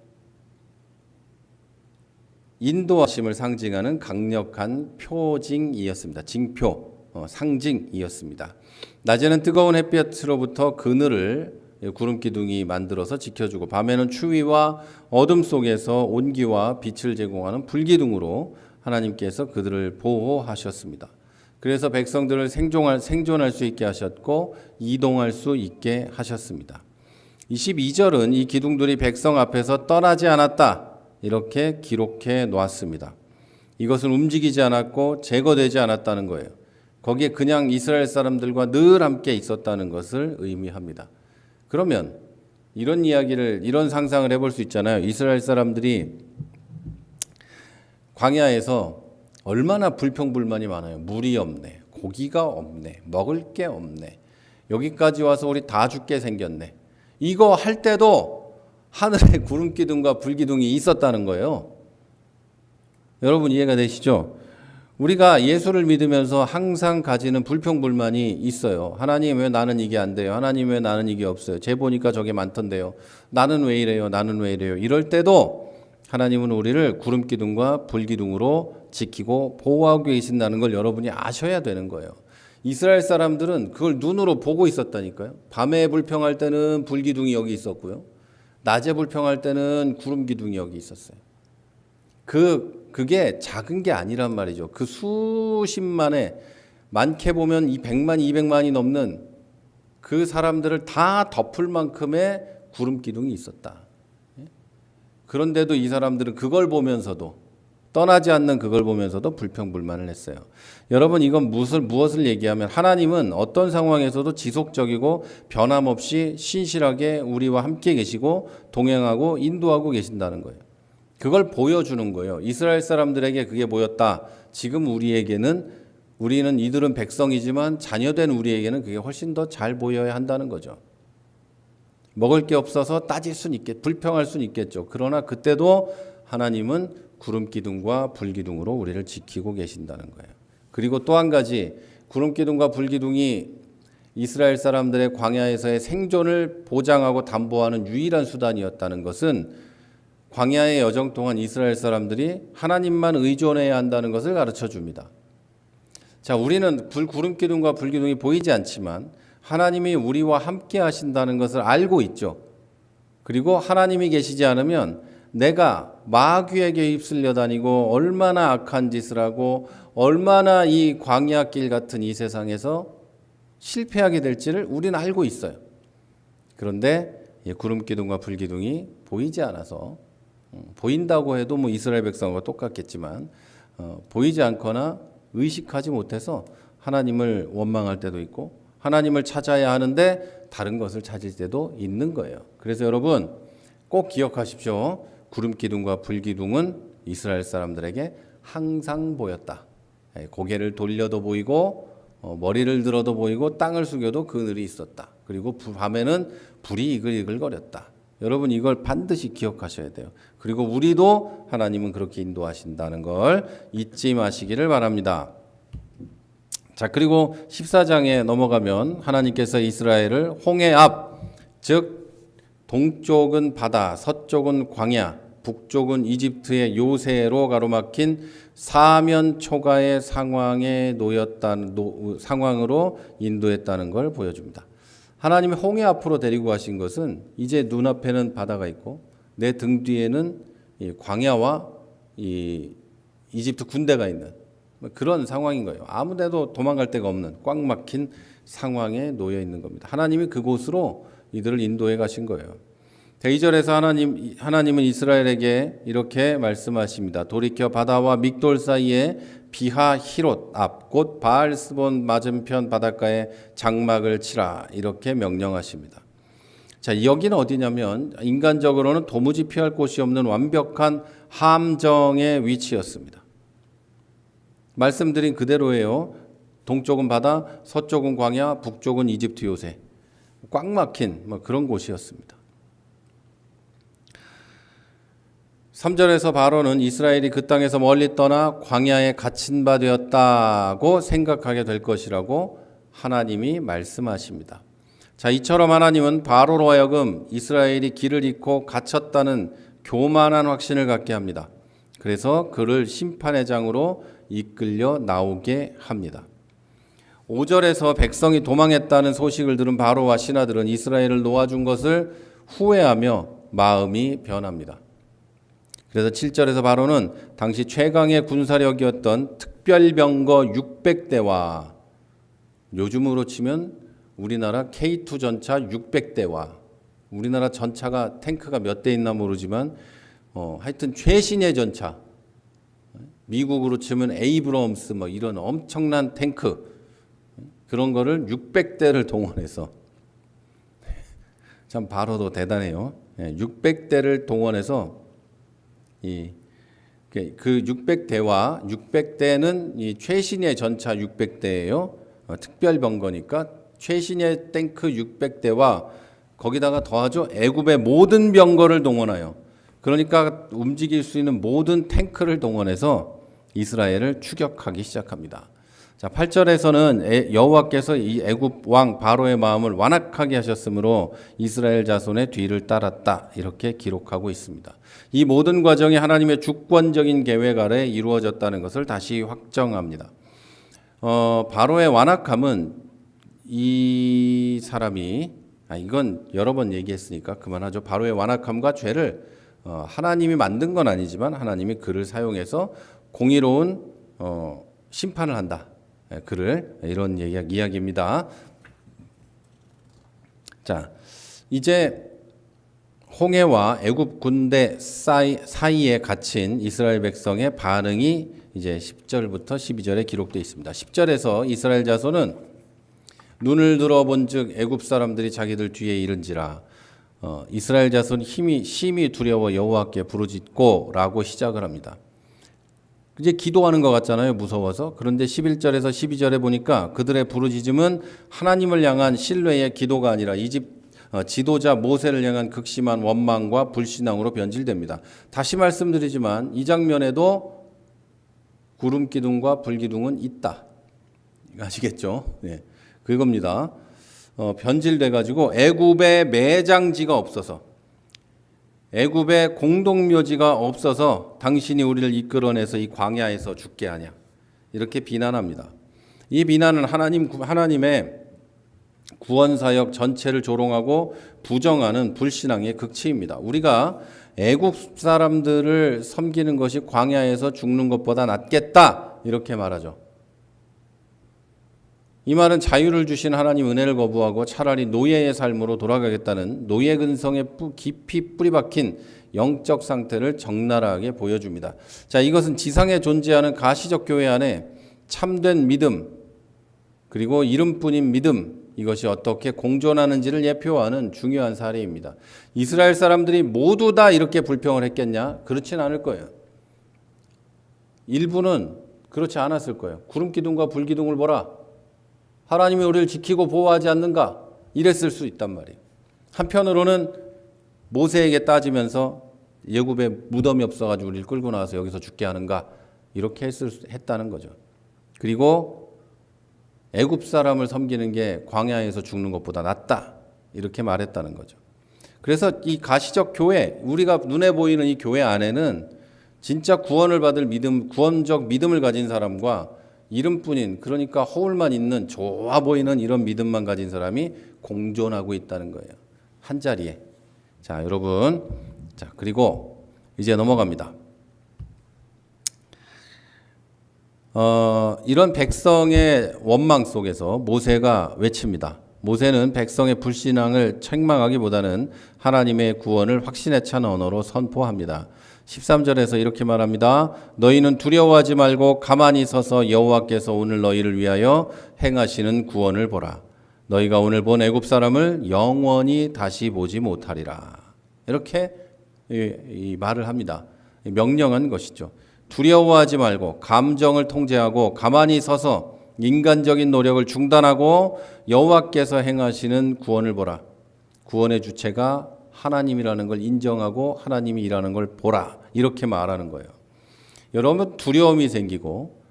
인도하심을 상징하는 강력한 표징이었습니다. 징표, 상징이었습니다. 낮에는 뜨거운 햇볕으로부터 그늘을 구름기둥이 만들어서 지켜주고, 밤에는 추위와 어둠 속에서 온기와 빛을 제공하는 불기둥으로 하나님께서 그들을 보호하셨습니다. 그래서 백성들을 생존할 수 있게 하셨고 이동할 수 있게 하셨습니다. 22절은 이 기둥들이 백성 앞에서 떠나지 않았다 이렇게 기록해 놓았습니다. 이것은 움직이지 않았고 제거되지 않았다는 거예요. 거기에 그냥 이스라엘 사람들과 늘 함께 있었다는 것을 의미합니다. 그러면 이런 상상을 해볼 수 있잖아요. 이스라엘 사람들이 광야에서 얼마나 불평불만이 많아요. 물이 없네, 고기가 없네, 먹을 게 없네, 여기까지 와서 우리 다 죽게 생겼네. 이거 할 때도 하늘에 구름기둥과 불기둥이 있었다는 거예요. 여러분 이해가 되시죠? 우리가 예수를 믿으면서 항상 가지는 불평불만이 있어요. 하나님 왜 나는 이게 안 돼요? 하나님 왜 나는 이게 없어요? 쟤 보니까 저게 많던데요. 나는 왜 이래요? 나는 왜 이래요? 이럴 때도 하나님은 우리를 구름기둥과 불기둥으로 지키고 보호하고 계신다는 걸 여러분이 아셔야 되는 거예요. 이스라엘 사람들은 그걸 눈으로 보고 있었다니까요. 밤에 불평할 때는 불기둥이 여기 있었고요. 낮에 불평할 때는 구름기둥이 여기 있었어요. 그게 작은 게 아니란 말이죠. 그 수십만에, 많게 보면 이 100만, 200만이 넘는 그 사람들을 다 덮을 만큼의 구름기둥이 있었다. 그런데도 이 사람들은 그걸 보면서도, 떠나지 않는 그걸 보면서도 불평불만을 했어요. 여러분, 이건 무엇을 얘기하면 하나님은 어떤 상황에서도 지속적이고 변함없이 신실하게 우리와 함께 계시고 동행하고 인도하고 계신다는 거예요. 그걸 보여주는 거예요. 이스라엘 사람들에게 그게 보였다. 지금 우리는 이들은 백성이지만 자녀된 우리에게는 그게 훨씬 더 잘 보여야 한다는 거죠. 먹을 게 없어서 따질 수는 불평할 수는 있겠죠. 그러나 그때도 하나님은 구름 기둥과 불 기둥으로 우리를 지키고 계신다는 거예요. 그리고 또 한 가지, 구름 기둥과 불 기둥이 이스라엘 사람들의 광야에서의 생존을 보장하고 담보하는 유일한 수단이었다는 것은 광야의 여정 동안 이스라엘 사람들이 하나님만 의존해야 한다는 것을 가르쳐 줍니다. 자, 우리는 구름 기둥과 불 기둥이 보이지 않지만 하나님이 우리와 함께 하신다는 것을 알고 있죠. 그리고 하나님이 계시지 않으면 내가 마귀에게 휩쓸려 다니고 얼마나 악한 짓을 하고 얼마나 이 광야길 같은 이 세상에서 실패하게 될지를 우리는 알고 있어요. 그런데 구름 기둥과 불 기둥이 보이지 않아서, 보인다고 해도 뭐 이스라엘 백성과 똑같겠지만 보이지 않거나 의식하지 못해서 하나님을 원망할 때도 있고 하나님을 찾아야 하는데 다른 것을 찾을 때도 있는 거예요. 그래서 여러분 꼭 기억하십시오. 구름 기둥과 불 기둥은 이스라엘 사람들에게 항상 보였다. 고개를 돌려도 보이고 머리를 들어도 보이고 땅을 숙여도 그늘이 있었다. 그리고 밤에는 불이 이글이글거렸다. 여러분 이걸 반드시 기억하셔야 돼요. 그리고 우리도 하나님은 그렇게 인도하신다는 걸 잊지 마시기를 바랍니다. 자, 그리고 14장에 넘어가면 하나님께서 이스라엘을 홍해 앞, 즉 동쪽은 바다, 서쪽은 광야, 북쪽은 이집트의 요새로 가로막힌 사면 초가의 상황으로 인도했다는 걸 보여줍니다. 하나님이 홍해 앞으로 데리고 가신 것은 이제 눈앞에는 바다가 있고 내 등 뒤에는 이 광야와 이 이집트 군대가 있는 그런 상황인 거예요. 아무데도 도망갈 데가 없는 꽉 막힌 상황에 놓여 있는 겁니다. 하나님이 그곳으로 이들을 인도해 가신 거예요. 2절에서 하나님은 이스라엘에게 이렇게 말씀하십니다. 돌이켜 바다와 믹돌 사이에 비하 히롯 앞 곧 바알스본 맞은편 바닷가에 장막을 치라 이렇게 명령하십니다. 자, 여기는 어디냐면 인간적으로는 도무지 피할 곳이 없는 완벽한 함정의 위치였습니다. 말씀드린 그대로예요. 동쪽은 바다, 서쪽은 광야, 북쪽은 이집트 요새. 꽉 막힌 그런 곳이었습니다. 3절에서 바로는 이스라엘이 그 땅에서 멀리 떠나 광야에 갇힌 바 되었다고 생각하게 될 것이라고 하나님이 말씀하십니다. 자, 이처럼 하나님은 바로로 하여금 이스라엘이 길을 잃고 갇혔다는 교만한 확신을 갖게 합니다. 그래서 그를 심판의 장으로 이끌려 나오게 합니다. 5절에서 백성이 도망했다는 소식을 들은 바로와 신하들은 이스라엘을 놓아준 것을 후회하며 마음이 변합니다. 그래서 7절에서 바로는 당시 최강의 군사력이었던 특별병거 600대와 요즘으로 치면 우리나라 K2 전차 600대와 우리나라 전차가 탱크가 몇 대 있나 모르지만 하여튼 최신의 전차, 미국으로 치면 에이브럼스 이런 엄청난 탱크 그런 거를 600대를 동원해서 참 바로도 대단해요. 600대를 동원해서 그 600대는 이 최신의 전차 600대예요. 특별병거니까 최신의 탱크 600대와 거기다가 더하죠. 애굽의 모든 병거를 동원하여 그러니까 움직일 수 있는 모든 탱크를 동원해서 이스라엘을 추격하기 시작합니다. 자, 8절에서는 여호와께서 이 애굽 왕 바로의 마음을 완악하게 하셨으므로 이스라엘 자손의 뒤를 따랐다 이렇게 기록하고 있습니다. 이 모든 과정이 하나님의 주권적인 계획 아래 이루어졌다는 것을 다시 확정합니다. 바로의 완악함은 이 사람이 이건 여러 번 얘기했으니까 그만하죠. 바로의 완악함과 죄를 하나님이 만든 건 아니지만 하나님이 그를 사용해서 공의로운 심판을 한다. 그를 이런 이야기입니다. 자, 이제 홍해와 애굽 군대 사이에 갇힌 이스라엘 백성의 반응이 이제 10절부터 12절에 기록되어 있습니다. 10절에서 이스라엘 자손은 눈을 들어본즉 애굽 사람들이 자기들 뒤에 이른지라 이스라엘 자손 심히 두려워 여호와께 부르짖고라고 시작을 합니다. 이제 기도하는 것 같잖아요. 무서워서. 그런데 11절에서 12절에 보니까 그들의 부르짖음은 하나님을 향한 신뢰의 기도가 아니라 지도자 모세를 향한 극심한 원망과 불신앙으로 변질됩니다. 다시 말씀드리지만 이 장면에도 구름 기둥과 불 기둥은 있다. 아시겠죠? 네. 그겁니다. 변질돼 가지고 애굽에 매장지가 없어서, 애굽에 공동묘지가 없어서 당신이 우리를 이끌어내서 이 광야에서 죽게 하냐, 이렇게 비난합니다. 이 비난은 하나님의 구원사역 전체를 조롱하고 부정하는 불신앙의 극치입니다. 우리가 애굽 사람들을 섬기는 것이 광야에서 죽는 것보다 낫겠다, 이렇게 말하죠. 이 말은 자유를 주신 하나님 은혜를 거부하고 차라리 노예의 삶으로 돌아가겠다는 노예 근성에 깊이 뿌리박힌 영적 상태를 적나라하게 보여줍니다. 자, 이것은 지상에 존재하는 가시적 교회 안에 참된 믿음, 그리고 이름뿐인 믿음, 이것이 어떻게 공존하는지를 예표하는 중요한 사례입니다. 이스라엘 사람들이 모두 다 이렇게 불평을 했겠냐? 그렇진 않을 거예요. 일부는 그렇지 않았을 거예요. 구름 기둥과 불 기둥을 보라, 하나님이 우리를 지키고 보호하지 않는가? 이랬을 수 있단 말이에요. 한편으로는 모세에게 따지면서 애굽에 무덤이 없어가지고 우리를 끌고 나와서 여기서 죽게 하는가? 이렇게 했다는 거죠. 그리고 애굽 사람을 섬기는 게 광야에서 죽는 것보다 낫다, 이렇게 말했다는 거죠. 그래서 이 가시적 교회, 우리가 눈에 보이는 이 교회 안에는 진짜 구원을 받을 믿음, 구원적 믿음을 가진 사람과 이름뿐인, 그러니까 허울만 있는 좋아 보이는 이런 믿음만 가진 사람이 공존하고 있다는 거예요. 한 자리에. 자, 여러분. 자, 그리고 이제 넘어갑니다. 이런 백성의 원망 속에서 모세가 외칩니다. 모세는 백성의 불신앙을 책망하기보다는 하나님의 구원을 확신에 찬 언어로 선포합니다. 13절에서 이렇게 말합니다. 너희는 두려워하지 말고 가만히 서서 여호와께서 오늘 너희를 위하여 행하시는 구원을 보라. 너희가 오늘 본 애굽 사람을 영원히 다시 보지 못하리라. 이렇게 이 말을 합니다. 명령한 것이죠. 두려워하지 말고 감정을 통제하고 가만히 서서 인간적인 노력을 중단하고 여호와께서 행하시는 구원을 보라. 구원의 주체가 하나님이라는 걸 인정하고 하나님이 일하는 걸 보라, 이렇게 말하는 거예요. 여러분, 두려움이 생기고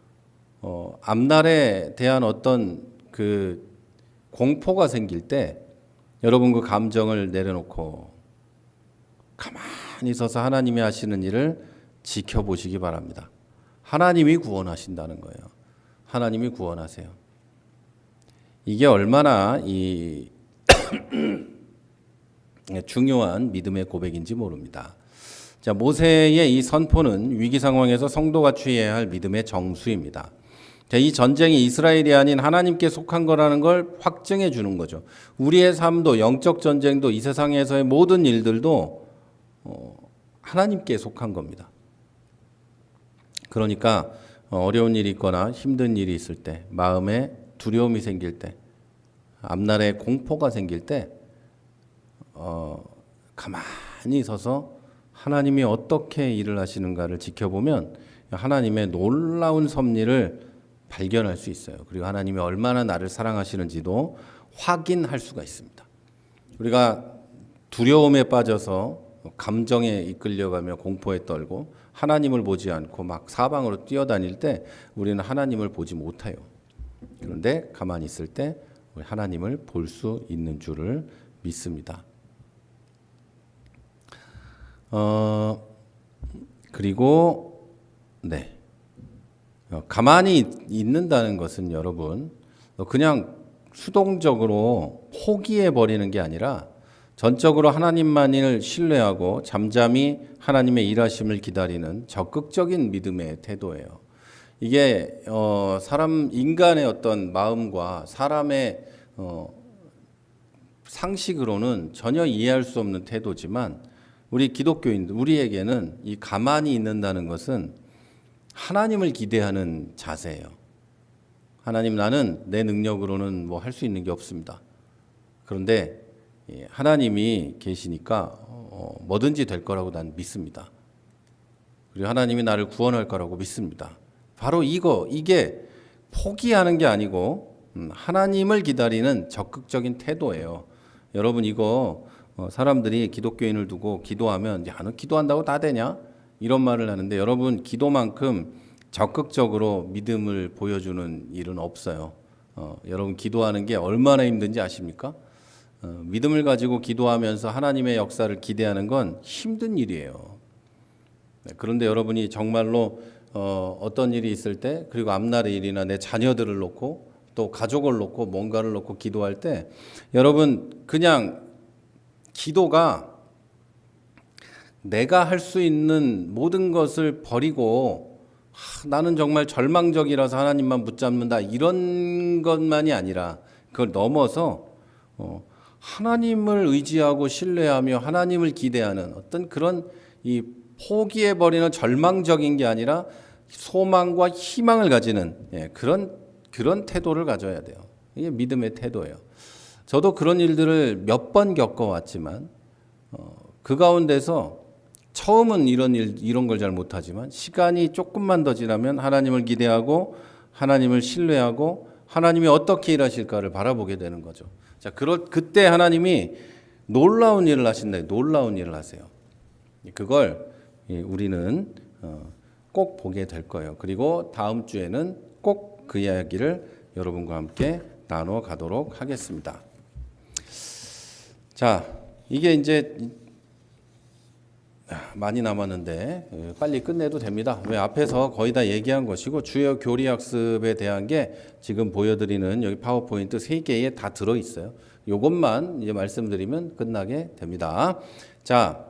앞날에 대한 어떤 그 공포가 생길 때 여러분 그 감정을 내려놓고 가만히 서서 하나님이 하시는 일을 지켜보시기 바랍니다. 하나님이 구원하신다는 거예요. 하나님이 구원하세요. 이게 얼마나 이 중요한 믿음의 고백인지 모릅니다. 자, 모세의 이 선포는 위기 상황에서 성도가 취해야 할 믿음의 정수입니다. 자, 이 전쟁이 이스라엘이 아닌 하나님께 속한 거라는 걸 확증해 주는 거죠. 우리의 삶도, 영적 전쟁도, 이 세상에서의 모든 일들도 하나님께 속한 겁니다. 그러니까 어려운 일이 있거나 힘든 일이 있을 때, 마음에 두려움이 생길 때, 앞날에 공포가 생길 때 가만히 서서 하나님이 어떻게 일을 하시는가를 지켜보면 하나님의 놀라운 섭리를 발견할 수 있어요. 그리고 하나님이 얼마나 나를 사랑하시는지도 확인할 수가 있습니다. 우리가 두려움에 빠져서 감정에 이끌려가며 공포에 떨고 하나님을 보지 않고 막 사방으로 뛰어다닐 때 우리는 하나님을 보지 못해요. 그런데 가만히 있을 때 우리 하나님을 볼 수 있는 줄을 믿습니다. 그리고 가만히 있는다는 것은 여러분 그냥 수동적으로 포기해 버리는 게 아니라 전적으로 하나님만을 신뢰하고 잠잠히 하나님의 일하심을 기다리는 적극적인 믿음의 태도예요. 이게 인간의 어떤 마음과 사람의 상식으로는 전혀 이해할 수 없는 태도지만 우리 기독교인들, 우리에게는 이 가만히 있는다는 것은 하나님을 기대하는 자세예요. 하나님, 나는 내 능력으로는 뭐 할 수 있는 게 없습니다. 그런데 하나님이 계시니까 뭐든지 될 거라고 난 믿습니다. 그리고 하나님이 나를 구원할 거라고 믿습니다. 바로 이게 포기하는 게 아니고 하나님을 기다리는 적극적인 태도예요. 여러분 이거 사람들이 기독교인을 두고 기도하면 야, 너 기도한다고 다 되냐? 이런 말을 하는데 여러분 기도만큼 적극적으로 믿음을 보여주는 일은 없어요. 여러분 기도하는 게 얼마나 힘든지 아십니까? 믿음을 가지고 기도하면서 하나님의 역사를 기대하는 건 힘든 일이에요. 그런데 여러분이 정말로 어떤 일이 있을 때 그리고 앞날의 일이나 내 자녀들을 놓고 또 가족을 놓고 뭔가를 놓고 기도할 때 여러분 그냥 기도가 내가 할 수 있는 모든 것을 버리고 나는 정말 절망적이라서 하나님만 붙잡는다 이런 것만이 아니라 그걸 넘어서 하나님을 의지하고 신뢰하며 하나님을 기대하는 어떤 그런 이 포기해버리는 절망적인 게 아니라 소망과 희망을 가지는 그런 태도를 가져야 돼요. 이게 믿음의 태도예요. 저도 그런 일들을 몇 번 겪어왔지만 그 가운데서 처음은 이런 걸 잘 못하지만 시간이 조금만 더 지나면 하나님을 기대하고 하나님을 신뢰하고 하나님이 어떻게 일하실까를 바라보게 되는 거죠. 자, 그때 하나님이 놀라운 일을 하신다. 놀라운 일을 하세요. 그걸 우리는 꼭 보게 될 거예요. 그리고 다음 주에는 꼭 그 이야기를 여러분과 함께 나눠 가도록 하겠습니다. 자, 이게 이제 많이 남았는데 빨리 끝내도 됩니다. 왜 앞에서 거의 다 얘기한 것이고 주요 교리학습에 대한 게 지금 보여드리는 여기 파워포인트 3개에 다 들어있어요. 이것만 이제 말씀드리면 끝나게 됩니다. 자,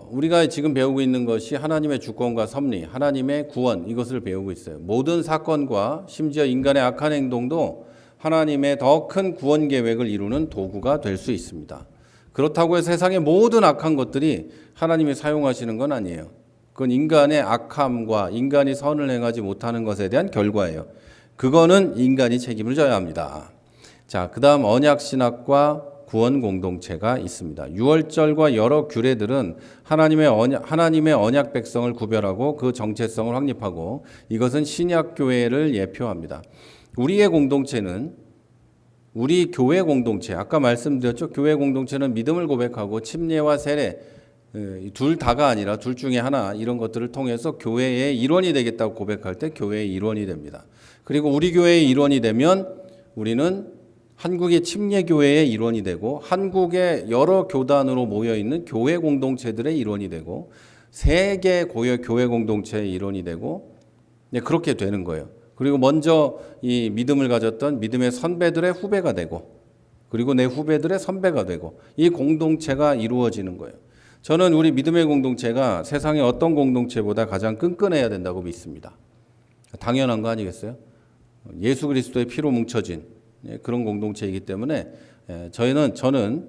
우리가 지금 배우고 있는 것이 하나님의 주권과 섭리, 하나님의 구원 이것을 배우고 있어요. 모든 사건과 심지어 인간의 악한 행동도 하나님의 더 큰 구원 계획을 이루는 도구가 될 수 있습니다. 그렇다고 해서 세상의 모든 악한 것들이 하나님이 사용하시는 건 아니에요. 그건 인간의 악함과 인간이 선을 행하지 못하는 것에 대한 결과예요. 그거는 인간이 책임을 져야 합니다. 자, 그 다음 언약신학과 구원 공동체가 있습니다. 유월절과 여러 규례들은 하나님의 언약 백성을 구별하고 그 정체성을 확립하고 이것은 신약교회를 예표합니다. 우리의 공동체는 우리 교회 공동체, 아까 말씀드렸죠. 교회 공동체는 믿음을 고백하고 침례와 세례 둘 다가 아니라 둘 중에 하나 이런 것들을 통해서 교회의 일원이 되겠다고 고백할 때 교회의 일원이 됩니다. 그리고 우리 교회의 일원이 되면 우리는 한국의 침례교회의 일원이 되고 한국의 여러 교단으로 모여있는 교회 공동체들의 일원이 되고 세계 교회 공동체의 일원이 되고 그렇게 되는 거예요. 그리고 먼저 이 믿음을 가졌던 믿음의 선배들의 후배가 되고 그리고 내 후배들의 선배가 되고 이 공동체가 이루어지는 거예요. 저는 우리 믿음의 공동체가 세상의 어떤 공동체보다 가장 끈끈해야 된다고 믿습니다. 당연한 거 아니겠어요? 예수 그리스도의 피로 뭉쳐진 그런 공동체이기 때문에 저는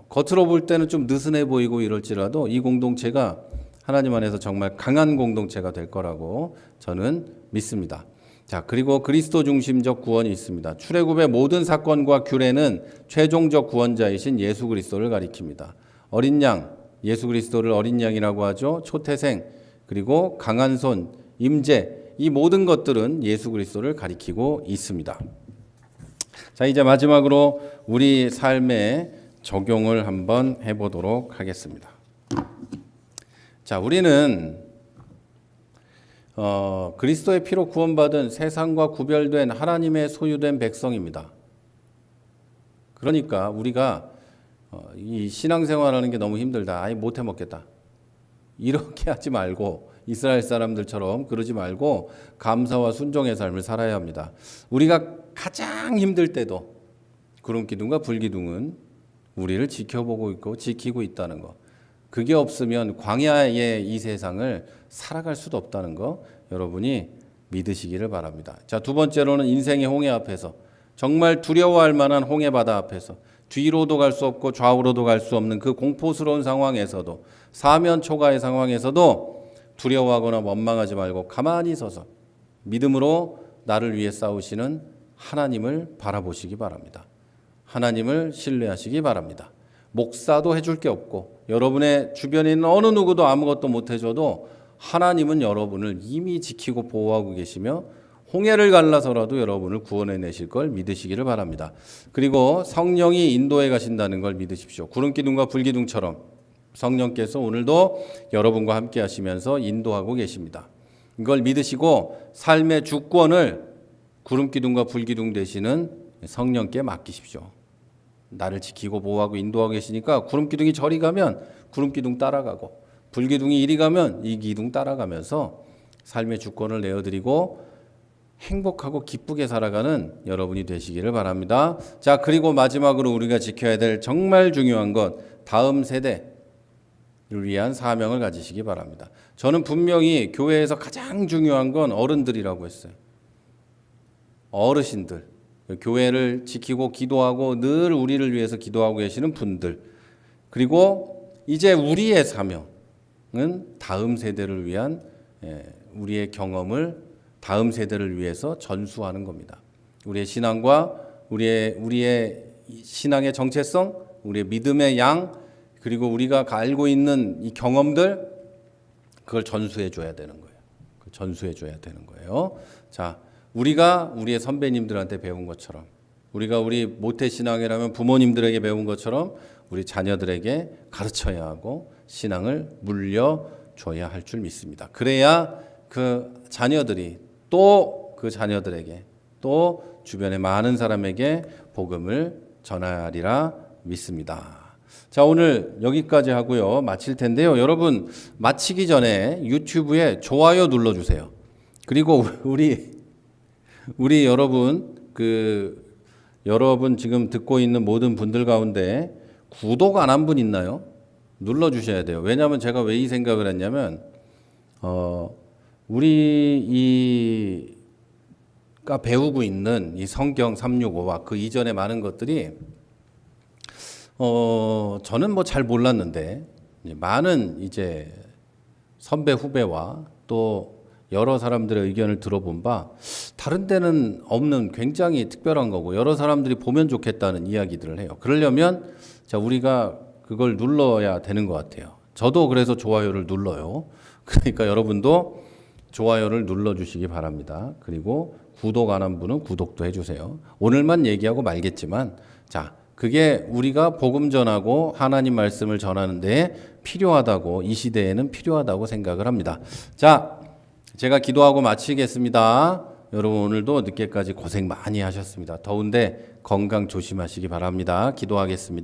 겉으로 볼 때는 좀 느슨해 보이고 이럴지라도 이 공동체가 하나님 안에서 정말 강한 공동체가 될 거라고 저는 믿습니다. 자, 그리고 그리스도 중심적 구원이 있습니다. 출애굽의 모든 사건과 규례는 최종적 구원자이신 예수 그리스도를 가리킵니다. 어린 양, 예수 그리스도를 어린 양이라고 하죠. 초태생, 그리고 강한 손, 임재, 이 모든 것들은 예수 그리스도를 가리키고 있습니다. 자, 이제 마지막으로 우리 삶에 적용을 한번 해보도록 하겠습니다. 자, 우리는 그리스도의 피로 구원받은 세상과 구별된 하나님의 소유된 백성입니다. 그러니까 우리가 이 신앙생활하는 게 너무 힘들다. 아예 못해 먹겠다. 이렇게 하지 말고 이스라엘 사람들처럼 그러지 말고 감사와 순종의 삶을 살아야 합니다. 우리가 가장 힘들 때도 구름기둥과 불기둥은 우리를 지켜보고 있고 지키고 있다는 거. 그게 없으면 광야의 이 세상을 살아갈 수도 없다는 거 여러분이 믿으시기를 바랍니다. 자, 두 번째로는 인생의 홍해 앞에서 정말 두려워할 만한 홍해 바다 앞에서 뒤로도 갈 수 없고 좌우로도 갈 수 없는 그 공포스러운 상황에서도 사면 초가의 상황에서도 두려워하거나 원망하지 말고 가만히 서서 믿음으로 나를 위해 싸우시는 하나님을 바라보시기 바랍니다. 하나님을 신뢰하시기 바랍니다. 목사도 해줄 게 없고 여러분의 주변에 있는 어느 누구도 아무것도 못 해줘도 하나님은 여러분을 이미 지키고 보호하고 계시며 홍해를 갈라서라도 여러분을 구원해 내실 걸 믿으시기를 바랍니다. 그리고 성령이 인도해 가신다는 걸 믿으십시오. 구름기둥과 불기둥처럼 성령께서 오늘도 여러분과 함께 하시면서 인도하고 계십니다. 이걸 믿으시고 삶의 주권을 구름기둥과 불기둥 되시는 성령께 맡기십시오. 나를 지키고 보호하고 인도하고 계시니까 구름기둥이 저리 가면 구름기둥 따라가고 불기둥이 이리 가면 이 기둥 따라가면서 삶의 주권을 내어드리고 행복하고 기쁘게 살아가는 여러분이 되시기를 바랍니다. 자, 그리고 마지막으로 우리가 지켜야 될 정말 중요한 것, 다음 세대를 위한 사명을 가지시기 바랍니다. 저는 분명히 교회에서 가장 중요한 건 어른들이라고 했어요. 어르신들, 교회를 지키고 기도하고 늘 우리를 위해서 기도하고 계시는 분들, 그리고 이제 우리의 사명은 다음 세대를 위한 우리의 경험을 다음 세대를 위해서 전수하는 겁니다. 우리의 신앙과 우리의 신앙의 정체성, 우리의 믿음의 양, 그리고 우리가 알고 있는 이 경험들, 그걸 전수해 줘야 되는 거예요. 전수해 줘야 되는 거예요. 자, 우리가 우리의 선배님들한테 배운 것처럼, 우리가 우리 모태신앙이라면 부모님들에게 배운 것처럼 우리 자녀들에게 가르쳐야 하고 신앙을 물려줘야 할 줄 믿습니다. 그래야 그 자녀들이 또 그 자녀들에게 또 주변의 많은 사람에게 복음을 전하리라 믿습니다. 자, 오늘 여기까지 하고요. 마칠 텐데요. 여러분, 마치기 전에 유튜브에 좋아요 눌러주세요. 그리고 우리 여러분, 여러분 지금 듣고 있는 모든 분들 가운데 구독 안 한 분 있나요? 눌러주셔야 돼요. 왜냐하면 제가 왜 이 생각을 했냐면, 우리가 배우고 있는 이 성경 365와 그 이전의 많은 것들이 저는 뭐 잘 몰랐는데 많은 이제 선배 후배와 또 여러 사람들의 의견을 들어본 바 다른 데는 없는 굉장히 특별한 거고 여러 사람들이 보면 좋겠다는 이야기들을 해요. 그러려면 자, 우리가 그걸 눌러야 되는 것 같아요. 저도 그래서 좋아요를 눌러요. 그러니까 여러분도 좋아요를 눌러주시기 바랍니다. 그리고 구독 안 한 분은 구독도 해주세요. 오늘만 얘기하고 말겠지만, 자, 그게 우리가 복음 전하고 하나님 말씀을 전하는 데 필요하다고, 이 시대에는 필요하다고 생각을 합니다. 자, 제가 기도하고 마치겠습니다. 여러분 오늘도 늦게까지 고생 많이 하셨습니다. 더운데 건강 조심하시기 바랍니다. 기도하겠습니다.